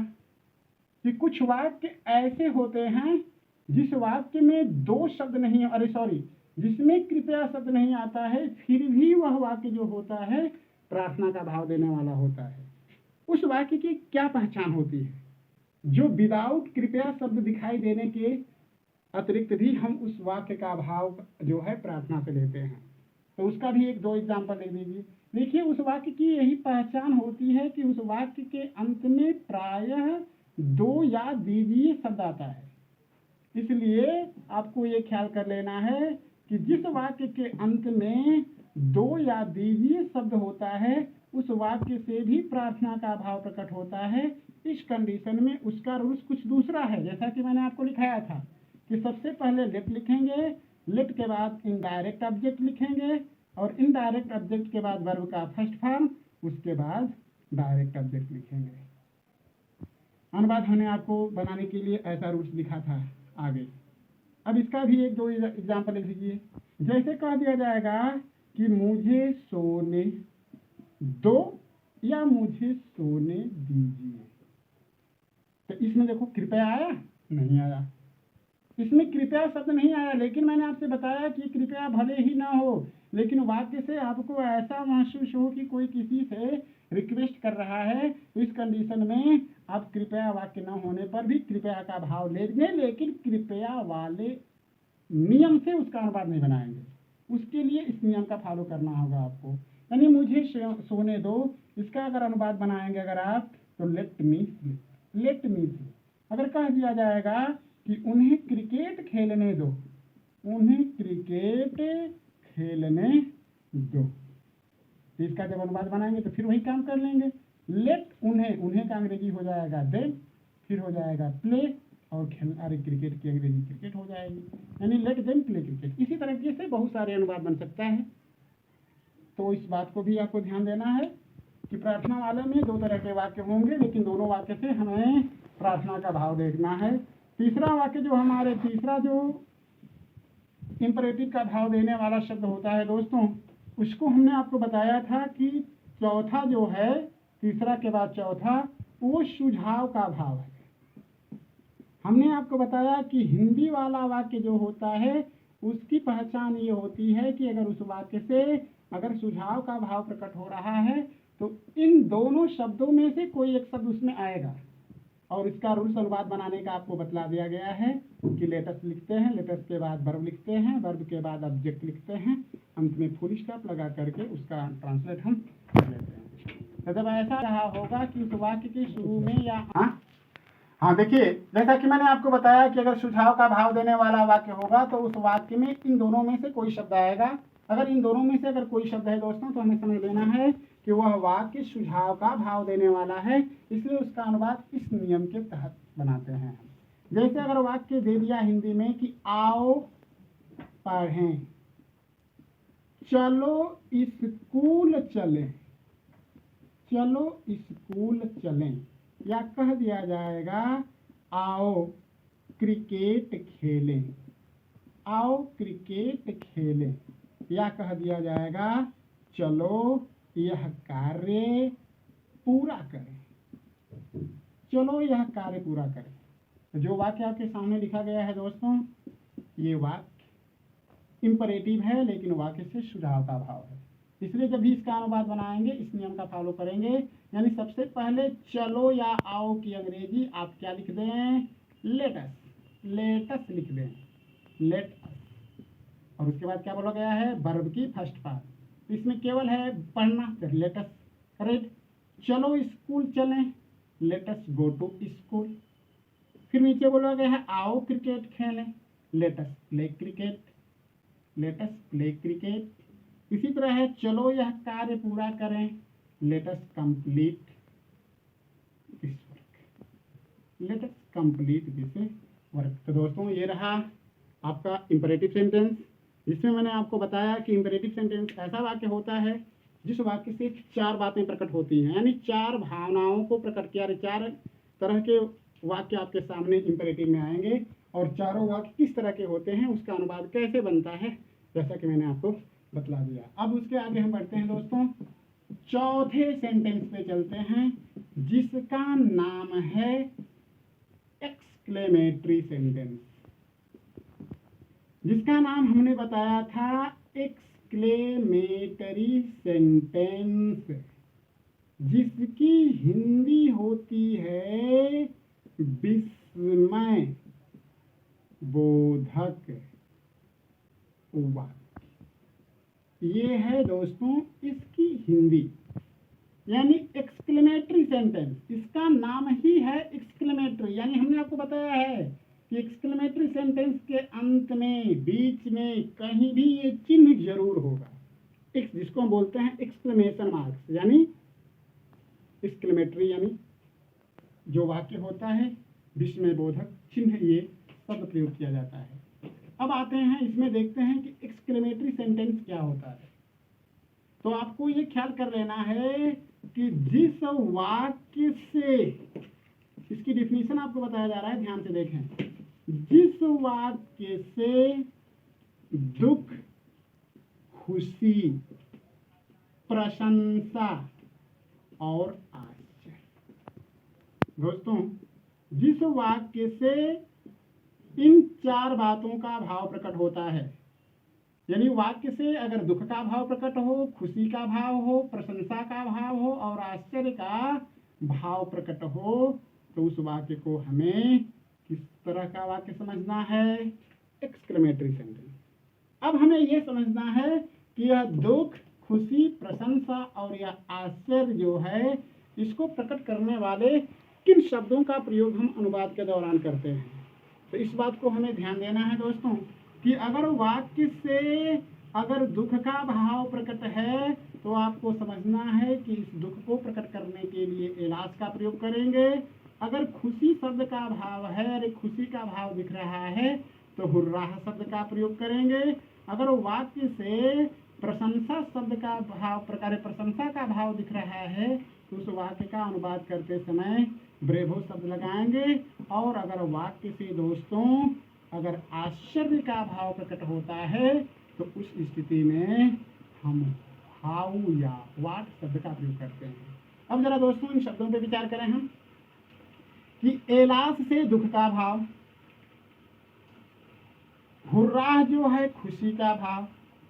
कि कुछ वाक्य ऐसे होते हैं जिस वाक्य में दो शब्द नहीं, अरे सॉरी, जिसमें कृपया शब्द नहीं आता है, फिर भी वह वाक्य जो होता है प्रार्थना का भाव देने वाला होता है। उस वाक्य की क्या पहचान होती है? जो विदाउट कृपया शब्द दिखाई देने के अतिरिक्त भी हम उस वाक्य का भाव जो है प्रार्थना से लेते हैं। तो उसका भी एक दो एग्जाम्पल ले दीजिए। देखिए, उस वाक्य की यही पहचान होती है कि उस वाक्य के अंत में प्रायः दो या दीजिए शब्द आता है। इसलिए आपको ये ख्याल कर लेना है कि जिस वाक्य के अंत में दो या दीजिए शब्द होता है उस वाक्य से भी प्रार्थना का भाव प्रकट होता है। इस कंडीशन में उसका रूल्स कुछ दूसरा है, जैसा कि मैंने आपको लिखाया था कि सबसे पहले लेट लिखेंगे, लेट के बाद इनडायरेक्ट ऑब्जेक्ट लिखेंगे और इनडायरेक्ट ऑब्जेक्ट के बाद वर्ब का फर्स्ट फॉर्म, उसके बाद डायरेक्ट ऑब्जेक्ट लिखेंगे। अनुवाद हमने आपको बनाने के लिए ऐसा रूल्स लिखा था आगे। अब इसका भी एक दो एग्जाम्पल लिख लीजिए। जैसे कह दिया जाएगा कि मुझे सोने दो या मुझे सोने दीजिए, तो इसमें देखो कृपया आया, नहीं आया, इसमें कृपया शब्द नहीं आया। लेकिन मैंने आपसे बताया कि कृपया भले ही ना हो, लेकिन वाक्य से आपको ऐसा महसूस हो कि कोई किसी से रिक्वेस्ट कर रहा है, तो इस कंडीशन में आप कृपया वाक्य न होने पर भी कृपया का भाव लेंगे, लेकिन कृपया वाले नियम से उसका अनुवाद नहीं बनाएंगे। उसके लिए इस नियम का फॉलो करना होगा आपको। यानी मुझे सोने दो, इसका अगर अनुवाद बनाएंगे अगर आप, तो let me sleep, let me sleep. अगर कह दिया जाएगा कि उन्हें क्रिकेट खेलने दो, उन्हें क्रिकेट खेलने दो, तो इसका जब अनुवाद बनाएंगे तो फिर वही काम कर लेंगे। लेट उन्हें, उन्हें का अंग्रेजी हो जाएगा देम, फिर हो जाएगा प्ले और अरे क्रिकेट की अंग्रेजी क्रिकेट हो जाएगी, यानी लेट देम प्ले क्रिकेट। इसी तरीके से बहुत सारे अनुवाद बन सकता है। तो इस बात को भी आपको ध्यान देना है कि प्रार्थना वाले में दो तरह के वाक्य होंगे, लेकिन दोनों वाक्य से हमें प्रार्थना का भाव देखना है। तीसरा वाक्य जो हमारे, तीसरा जो इंपरेटिव का भाव देने वाला शब्द होता है दोस्तों, उसको हमने आपको बताया था कि चौथा जो है, तीसरा के बाद चौथा, वो सुझाव का भाव है। हमने आपको बताया कि हिंदी वाला वाक्य जो होता है उसकी पहचान ये होती है कि अगर उस वाक्य से अगर सुझाव का भाव प्रकट हो रहा है तो इन दोनों शब्दों में से कोई एक शब्द उसमें आएगा। और इसका रूल्स अनुवाद बनाने का आपको बतला दिया गया है कि लेटस लिखते हैं, लेटस के बाद वर्ब लिखते हैं, वर्ब के बाद ऑब्जेक्ट लिखते हैं, अंत में फुल स्टॉप लगा करके उसका ट्रांसलेट हम कर लेते हैं। तो जब ऐसा रहा होगा कि उस वाक्य के शुरू में या हाँ देखिए, जैसा कि मैंने आपको बताया कि अगर सुझाव का भाव देने वाला वाक्य होगा तो उस वाक्य में इन दोनों में से कोई शब्द आएगा। अगर इन दोनों में से अगर कोई शब्द है दोस्तों, तो हमें समझ लेना है कि वह वाक्य सुझाव का भाव देने वाला है, इसलिए उसका अनुवाद इस नियम के तहत बनाते हैं। जैसे अगर वाक्य दे दिया हिंदी में कि आओ पढ़ें, चलो स्कूल चलें, चलो स्कूल चलें, या कह दिया जाएगा आओ क्रिकेट खेलें, आओ क्रिकेट खेलें, या कह दिया जाएगा चलो यह कार्य पूरा करें, चलो यह कार्य पूरा करें। तो जो वाक्य आपके सामने लिखा गया है दोस्तों, ये वाक्य इंपरेटिव है लेकिन वाक्य से सुझाव का भाव है। इसलिए जब भी इसका अनुवाद बनाएंगे इस नियम का फॉलो करेंगे। यानी सबसे पहले चलो या आओ की अंग्रेजी आप क्या लिख दें, लेटस, लेटस लिख दें, लेट। और उसके बाद क्या बोला गया है, वर्ब की फर्स्ट पार्ट, इसमें केवल है पढ़ना, फिर लेटस रेड। चलो स्कूल चलें, लेटस गो टू स्कूल। फिर नीचे बोला गया है आओ क्रिकेट खेलें, let's play cricket, let's play cricket. इसी तरह है चलो यह कार्य पूरा करें, let's complete this work, let's complete this work. तो दोस्तों ये रहा आपका इंपरेटिव सेंटेंस, जिसमें मैंने आपको बताया कि इंपरेटिव सेंटेंस ऐसा वाक्य होता है जिस वाक्य से 4 बातें प्रकट होती हैं, यानी 4 भावनाओं को प्रकट किया। 4 तरह के वाक्य आपके सामने इंपरेटिव में आएंगे और चारों वाक्य किस तरह के होते हैं, उसका अनुवाद कैसे बनता है, जैसा कि मैंने आपको बतला दिया। अब उसके आगे हम बढ़ते हैं दोस्तों, चौथे सेंटेंस पे चलते हैं, जिसका नाम है एक्सक्लेमेटरी सेंटेंस। जिसका नाम हमने बताया था एक्सक्लेमेटरी सेंटेंस, जिसकी हिंदी होती है विस्मय बोधक वाक्य। ये है दोस्तों इसकी हिंदी, यानी एक्सक्लेमेटरी सेंटेंस, इसका नाम ही है एक्सक्लेमेटरी। यानी हमने आपको बताया है कि एक्सक्लेमेटरी सेंटेंस के अंत में, बीच में कहीं भी ये चिन्ह जरूर होगा, जिसको हम बोलते हैं एक्सक्लेमेशन मार्क्स, यानी एक्सक्लेमेटरी यानी जो वाक्य होता है विस्मय बोधक चिन्ह, ये शब्द प्रयोग किया जाता है। अब आते हैं इसमें, देखते हैं कि एक्सक्लेमेटरी सेंटेंस क्या होता है। तो आपको ये ख्याल कर लेना है कि जिस वाक्य से, इसकी डिफिनीशन आपको बताया जा रहा है, ध्यान से देखें, जिस वाक्य से दुख, खुशी, प्रशंसा और आश्चर्य, दोस्तों जिस वाक्य से इन 4 बातों का भाव प्रकट होता है, यानी वाक्य से अगर दुख का भाव प्रकट हो, खुशी का भाव हो, प्रशंसा का भाव हो और आश्चर्य का भाव प्रकट हो, तो उस वाक्य को हमें किस तरह का वाक्य समझना है, एक्सक्लेमेटरी सेंटेंस। अब हमें यह समझना है कि यह दुख, खुशी, प्रशंसा और यह आश्चर्य जो है, इसको प्रकट करने वाले किन शब्दों का प्रयोग हम अनुवाद के दौरान करते हैं। तो इस बात को हमें ध्यान देना है दोस्तों कि अगर वाक्य से अगर दुख का भाव प्रकट है, तो आपको समझना है कि इस दुख को प्रकट करने के लिए एलास का प्रयोग करेंगे। अगर खुशी शब्द का भाव है, अरे खुशी का भाव दिख रहा है, तो हुर्राह शब्द का प्रयोग करेंगे। अगर वाक्य से प्रशंसा शब्द का भाव प्रकार प्रशंसा का भाव दिख रहा है, तो उस वाक्य का अनुवाद करते समय ब्रेवो शब्द लगाएंगे। और अगर वाक्य से दोस्तों अगर आश्चर्य का भाव प्रकट होता है, तो उस स्थिति में हम हाउ या वाट शब्द का प्रयोग करते हैं। अब जरा दोस्तों इन शब्दों पे विचार करें हम कि एलास से दुख का भाव, हुर्राह जो है खुशी का भाव,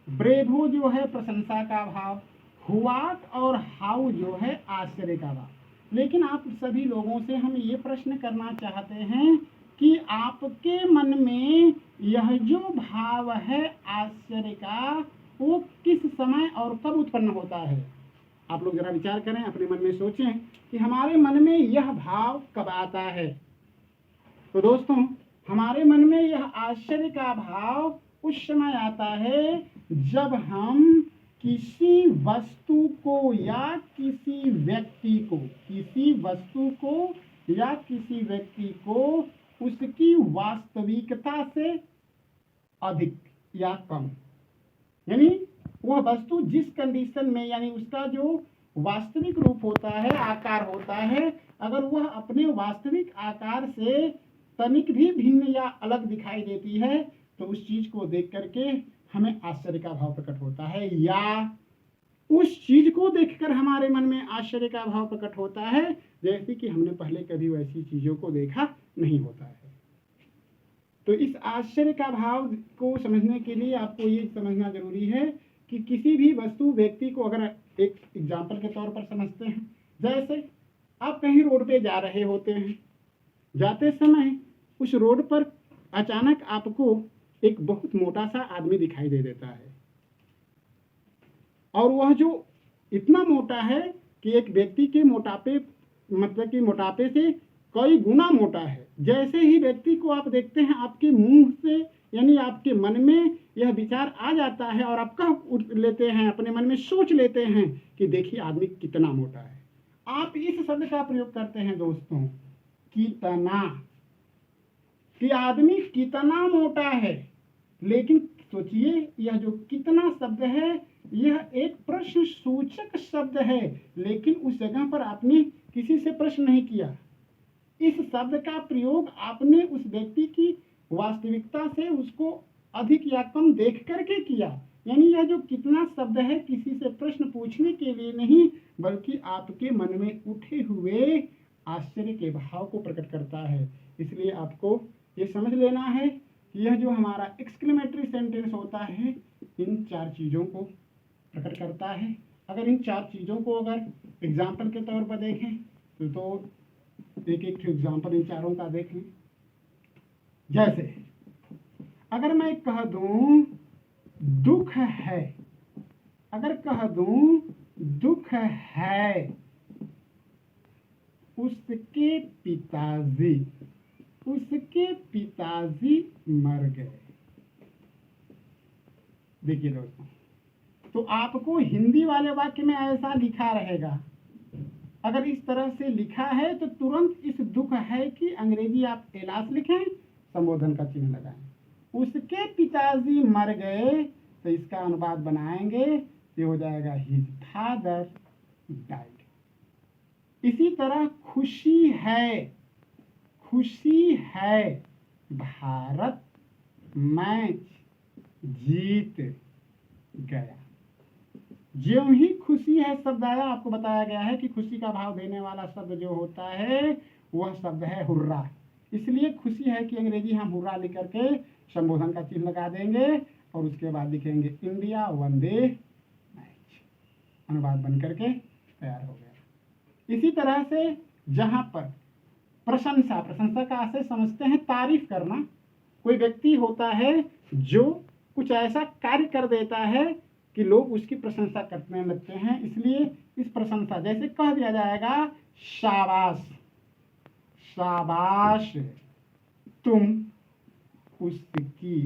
ब्रेवो जो है प्रशंसा का भाव, हुआट और हाउ जो है आश्चर्य का भाव। लेकिन आप सभी लोगों से हम ये प्रश्न करना चाहते हैं कि आपके मन में यह जो भाव है आश्चर्य का, वो किस समय और कब उत्पन्न होता है। आप लोग जरा विचार करें, अपने मन में सोचें कि हमारे मन में यह भाव कब आता है। तो दोस्तों हमारे मन में यह आश्चर्य का भाव उस समय आता है जब हम किसी वस्तु को या किसी व्यक्ति को, किसी वस्तु को या किसी व्यक्ति को उसकी वास्तविकता से अधिक या कम, यानी वह वस्तु जिस कंडीशन में, यानी उसका जो वास्तविक रूप होता है, आकार होता है, अगर वह अपने वास्तविक आकार से तनिक भी भिन्न या अलग दिखाई देती है, तो उस चीज को देख करके हमें आश्चर्य का भाव प्रकट होता है, या उस चीज को देखकर हमारे मन में आश्चर्य का भाव प्रकट होता है जैसे कि हमने पहले कभी वैसी चीजों को देखा नहीं होता है। तो इस आश्चर्य का भाव को समझने के लिए आपको ये समझना जरूरी है कि किसी भी वस्तु व्यक्ति को, अगर एक एग्जाम्पल के तौर पर समझते हैं, जैसे आप कहीं रोड पे जा रहे होते हैं, जाते समय उस रोड पर अचानक आपको एक बहुत मोटा सा आदमी दिखाई दे देता है, और वह जो इतना मोटा है कि एक व्यक्ति के मोटापे, मतलब कि मोटापे से कई गुना मोटा है। जैसे ही व्यक्ति को आप देखते हैं, आपके मुंह से यानी आपके मन में यह विचार आ जाता है और आप कह लेते हैं, अपने मन में सोच लेते हैं कि देखिए आदमी कितना मोटा है। आप इस शब्द का प्रयोग करते हैं दोस्तों, कितना, कि आदमी कितना मोटा है। लेकिन सोचिए, यह जो कितना शब्द है यह एक प्रश्न सूचक शब्द है, लेकिन उस जगह पर आपने किसी से प्रश्न नहीं किया। इस शब्द का प्रयोग आपने उस व्यक्ति की वास्तविकता से उसको अधिक या कम देख करके किया। यानी यह जो कितना शब्द है किसी से प्रश्न पूछने के लिए नहीं, बल्कि आपके मन में उठे हुए आश्चर्य के भाव को प्रकट करता है। इसलिए आपको ये समझ लेना है कि यह जो हमारा एक्सक्लेमेटरी सेंटेंस होता है, इन चार चीज़ों को प्रकट करता है। अगर इन चार चीज़ों को अगर एग्जाम्पल के तौर पर देखें तो एक एक एग्जाम्पल इन चारों का देख लें। जैसे अगर मैं कह दूं दुख है, अगर कह दूं दुख है, उसके पिताजी मर गए। देखिए दोस्तों, तो आपको हिंदी वाले वाक्य में ऐसा लिखा रहेगा। अगर इस तरह से लिखा है तो तुरंत इस दुख है की अंग्रेजी आप एलास लिखें, संबोधन का चिन्ह लगाएं। उसके पिताजी मर गए तो इसका अनुवाद बनाएंगे, ये हो जाएगा हिज फादर डाइड। इसी तरह खुशी है, भारत मैच जीत गया। ज्यों ही खुशी है शब्द आया, आपको बताया गया है कि खुशी का भाव देने वाला शब्द जो होता है वह शब्द है हुर्रा। इसलिए खुशी है कि अंग्रेजी हम हुर्रा लिख करके संबोधन का चिन्ह लगा देंगे और उसके बाद लिखेंगे इंडिया वन डे मैच। अनुवाद बन करके तैयार हो गया। इसी तरह से जहां पर प्रशंसा का आशय समझते हैं तारीफ करना। कोई व्यक्ति होता है जो कुछ ऐसा कार्य कर देता है कि लोग उसकी प्रशंसा करने लगते हैं, इसलिए इस प्रशंसा जैसे कह दिया जाएगा शाबाश, शाबाश तुम उसकी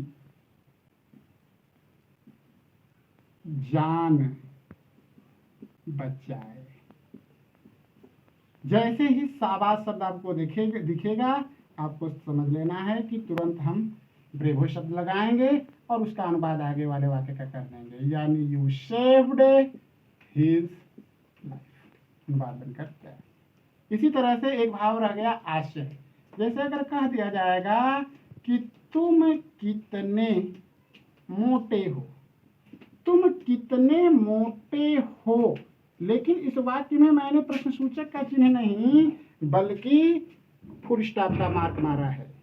जान बचाए। जैसे ही शाबाश शब्द आपको दिखेगा आपको समझ लेना है कि तुरंत हम ब्रेवो शब्द लगाएंगे और उसका अनुवाद आगे वाले वाक्य का कर देंगे, यानी यू सेव्ड हिज लाइफ। अनुवाद बनकर तैयार। इसी तरह से एक भाव रह गया आश्चर्य। जैसे अगर कह दिया जाएगा कि तुम कितने मोटे हो, तुम कितने मोटे हो, लेकिन इस वाक्य में मैंने प्रश्न सूचक का चिन्ह नहीं बल्कि फुल स्टॉप का मार्क मारा है।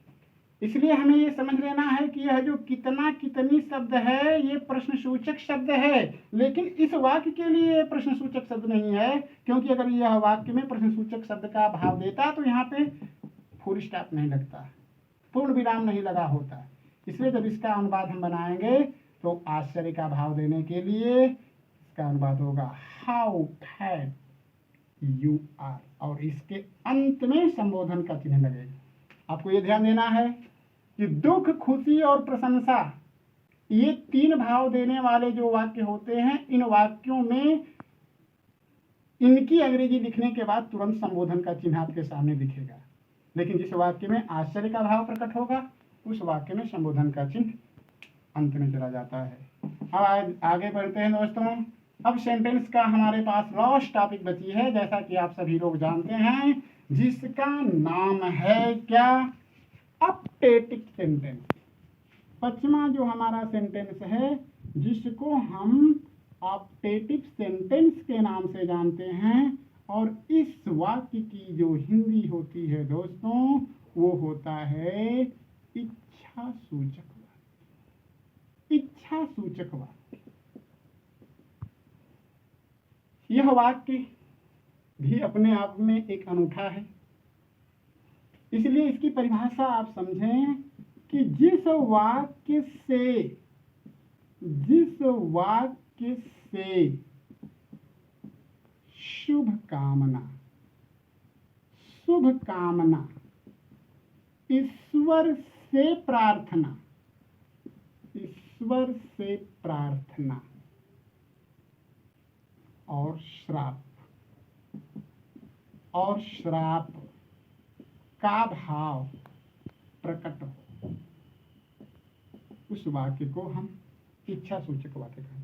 इसलिए हमें ये समझ लेना है कि यह जो कितना कितनी शब्द है ये प्रश्न सूचक शब्द है, लेकिन इस वाक्य के लिए प्रश्न सूचक शब्द नहीं है, क्योंकि अगर यह वाक्य में प्रश्न सूचक शब्द का भाव देता तो यहाँ पे फुल स्टॉप नहीं लगता, पूर्ण विराम नहीं लगा होता। इसलिए जब इसका अनुवाद हम बनाएंगे तो आश्चर्य का भाव देने के लिए इसका अनुवाद होगा हाउ फैट यू आर, और इसके अंत में संबोधन का चिन्ह लगेगा। आपको ये ध्यान देना है कि दुख, खुशी और प्रशंसा ये तीन भाव देने वाले जो वाक्य होते हैं, इन वाक्यों में इनकी अंग्रेजी लिखने के बाद तुरंत संबोधन का चिन्ह आपके सामने दिखेगा, लेकिन जिस वाक्य में आश्चर्य का भाव प्रकट होगा उस वाक्य में संबोधन का चिन्ह अंत में चला जाता है। अब आगे बढ़ते हैं दोस्तों। अब सेंटेंस का हमारे पास लास्ट टॉपिक बची है, जैसा कि आप सभी लोग जानते हैं, जिसका नाम है क्या, अपडेटिक सेंटेंस। पचवां जो हमारा सेंटेंस है जिसको हम अपडेटिव सेंटेंस के नाम से जानते हैं, और इस वाक्य की जो हिंदी होती है दोस्तों वो होता है इच्छा सूचक वाक्य। इच्छा सूचक वाक्य यह वाक्य भी अपने आप में एक अनूठा है, इसलिए इसकी परिभाषा आप समझें कि जिस वाक्य से शुभ कामना, ईश्वर से प्रार्थना और श्राप का भाव प्रकट हो, उस वाक्य को हम इच्छा सूचक वाक्य कहते हैं।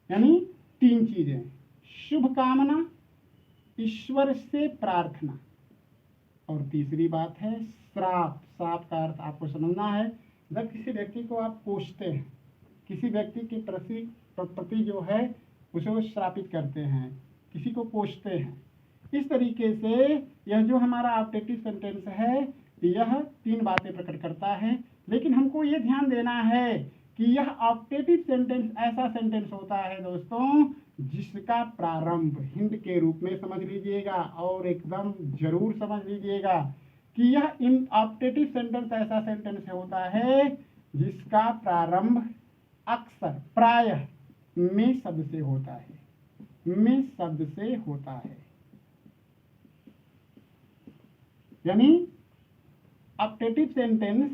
यानी 3 चीजें, शुभ कामना, ईश्वर से प्रार्थना, और तीसरी बात है श्राप। श्राप का अर्थ आपको समझना है, जब किसी व्यक्ति को आप कोसते हैं, किसी व्यक्ति के प्रति जो है उसे श्रापित करते हैं, किसी को कोसते हैं, इस तरीके से यह जो हमारा ऑप्टेटिव सेंटेंस है यह 3 बातें प्रकट करता है। लेकिन हमको ये ध्यान देना है कि यह ऑप्टेटिव सेंटेंस ऐसा सेंटेंस होता है दोस्तों जिसका प्रारंभ हिंट के रूप में समझ लीजिएगा, और एकदम जरूर समझ लीजिएगा कि यह इन ऑप्टेटिव सेंटेंस ऐसा सेंटेंस होता है जिसका प्रारंभ अक्सर प्रायः में शब्द से होता है। यानी ऑप्टेटिव सेंटेंस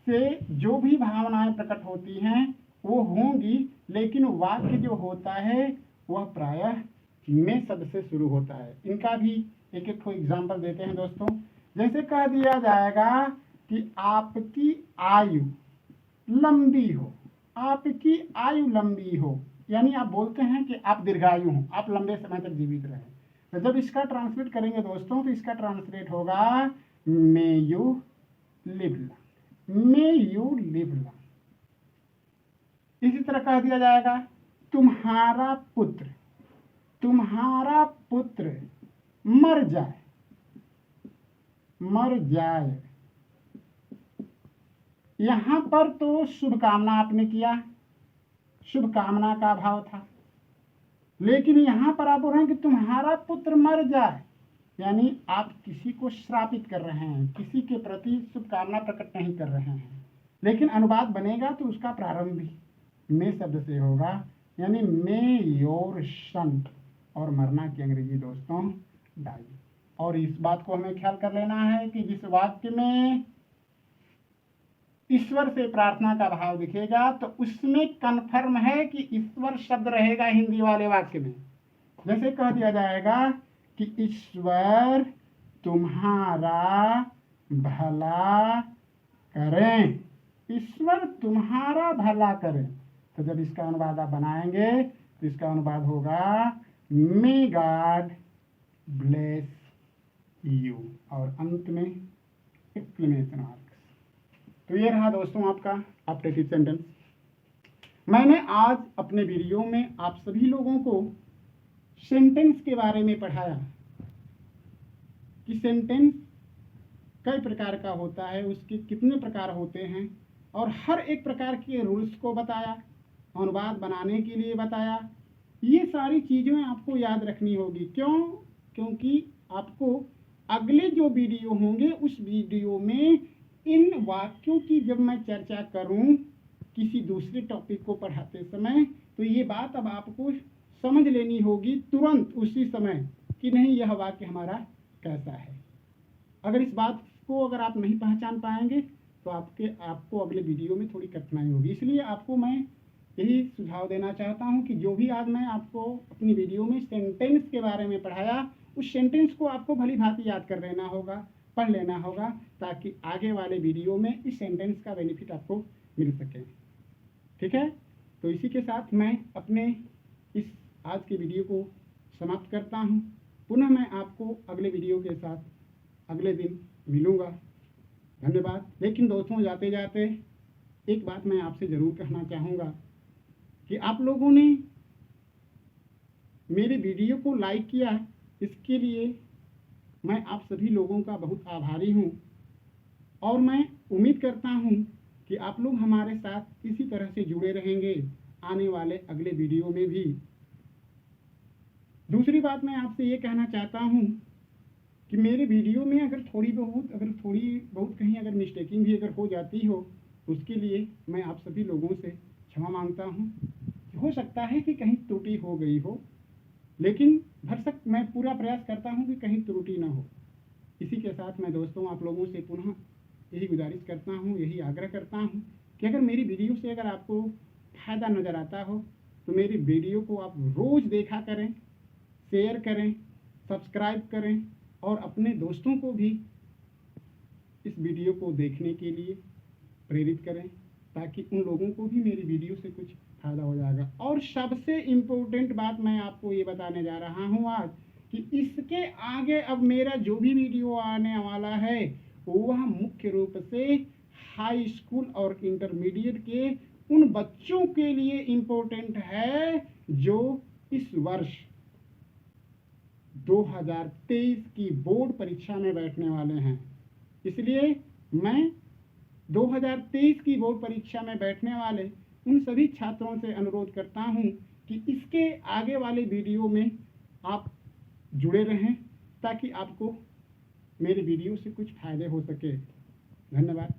से जो भी भावनाएं प्रकट होती हैं वो होंगी, लेकिन वाक्य जो होता है वह प्रायः में शब्द से शुरू होता है। इनका भी एक एक एग्जाम्पल देते हैं दोस्तों। जैसे कह दिया जाएगा कि आपकी आयु लंबी हो, यानी आप बोलते हैं कि आप दीर्घायु हो, आप लंबे समय तक जीवित रहें। तो जब इसका ट्रांसलेट करेंगे दोस्तों तो इसका ट्रांसलेट होगा मे यू लिव लॉन्ग। इसी तरह कह दिया जाएगा तुम्हारा पुत्र मर जाए। यहां पर तो शुभ कामना आपने किया, शुभ कामना का भाव था, लेकिन यहां पर आप बोल रहे हैं कि तुम्हारा पुत्र मर जाए, यानी आप किसी को श्रापित कर रहे हैं, किसी के प्रति शुभकामना प्रकट नहीं कर रहे हैं। लेकिन अनुवाद बनेगा तो उसका प्रारंभ भी मे शब्द से होगा, यानी मे योर सन, और मरना की अंग्रेजी दोस्तों डाई। और इस बात को हमें ख्याल कर लेना है कि जिस वाक्य में ईश्वर से प्रार्थना का भाव दिखेगा तो उसमें कन्फर्म है कि ईश्वर शब्द रहेगा हिंदी वाले वाक्य में। जैसे कह दिया जाएगा कि ईश्वर तुम्हारा भला करें, ईश्वर तुम्हारा भला करें। तो जब इसका अनुवाद आप बनाएंगे तो इसका अनुवाद होगा मे गॉड ब्लेस यू, और अंत में एक्सक्लेमेशन मार्क। तो ये रहा दोस्तों आपका ऑप्टेटिव सेंटेंस। मैंने आज अपने वीडियो में आप सभी लोगों को सेंटेंस के बारे में पढ़ाया कि सेंटेंस कई प्रकार का होता है, उसके कितने प्रकार होते हैं, और हर एक प्रकार के रूल्स को बताया, अनुवाद बनाने के लिए बताया। ये सारी चीज़ें आपको याद रखनी होगी। क्योंकि आपको अगले जो वीडियो होंगे उस वीडियो में इन वाक्यों की जब मैं चर्चा करूं किसी दूसरे टॉपिक को पढ़ाते समय, तो ये बात अब आपको समझ लेनी होगी तुरंत उसी समय कि नहीं यह वाक्य हमारा कैसा है। अगर इस बात को अगर आप नहीं पहचान पाएंगे तो आपको अगले वीडियो में थोड़ी कठिनाई होगी। इसलिए आपको मैं यही सुझाव देना चाहता हूं कि जो भी आज मैं आपको अपनी वीडियो में सेंटेंस के बारे में पढ़ाया उस सेंटेंस को आपको भली भांति याद कर लेना होगा, पढ़ लेना होगा, ताकि आगे वाले वीडियो में इस सेंटेंस का बेनिफिट आपको मिल सके। ठीक है, तो इसी के साथ मैं अपने इस आज के वीडियो को समाप्त करता हूं। पुनः मैं आपको अगले वीडियो के साथ अगले दिन मिलूंगा। धन्यवाद। लेकिन दोस्तों जाते जाते एक बात मैं आपसे ज़रूर कहना चाहूँगा कि आप लोगों ने मेरे वीडियो को लाइक किया, इसके लिए मैं आप सभी लोगों का बहुत आभारी हूँ, और मैं उम्मीद करता हूँ कि आप लोग हमारे साथ इसी तरह से जुड़े रहेंगे आने वाले अगले वीडियो में भी। दूसरी बात मैं आपसे ये कहना चाहता हूँ कि मेरे वीडियो में अगर थोड़ी बहुत कहीं अगर मिस्टेकिंग भी अगर हो जाती हो, उसके लिए मैं आप सभी लोगों से क्षमा मांगता हूँ। हो सकता है कि कहीं त्रुटि हो गई हो, लेकिन भरसक मैं पूरा प्रयास करता हूँ कि कहीं त्रुटि ना हो। इसी के साथ मैं दोस्तों आप लोगों से पुनः यही गुजारिश करता हूँ, यही आग्रह करता हूँ कि अगर मेरी वीडियो से अगर आपको फ़ायदा नज़र आता हो तो मेरी वीडियो को आप रोज़ देखा करें, शेयर करें, सब्सक्राइब करें और अपने दोस्तों को भी इस वीडियो को देखने के लिए प्रेरित करें, ताकि उन लोगों को भी मेरी वीडियो से कुछ फ़ायदा हो जाएगा। और सबसे इम्पोर्टेंट बात मैं आपको ये बताने जा रहा हूँ आज कि इसके आगे अब मेरा जो भी वीडियो आने वाला है वह मुख्य रूप से हाई स्कूल और इंटरमीडिएट के उन बच्चों के लिए इम्पोर्टेंट है जो इस वर्ष 2023 की बोर्ड परीक्षा में बैठने वाले हैं। इसलिए मैं 2023 की बोर्ड परीक्षा में बैठने वाले उन सभी छात्रों से अनुरोध करता हूं कि इसके आगे वाले वीडियो में आप जुड़े रहें, ताकि आपको मेरे वीडियो से कुछ फ़ायदे हो सके। धन्यवाद।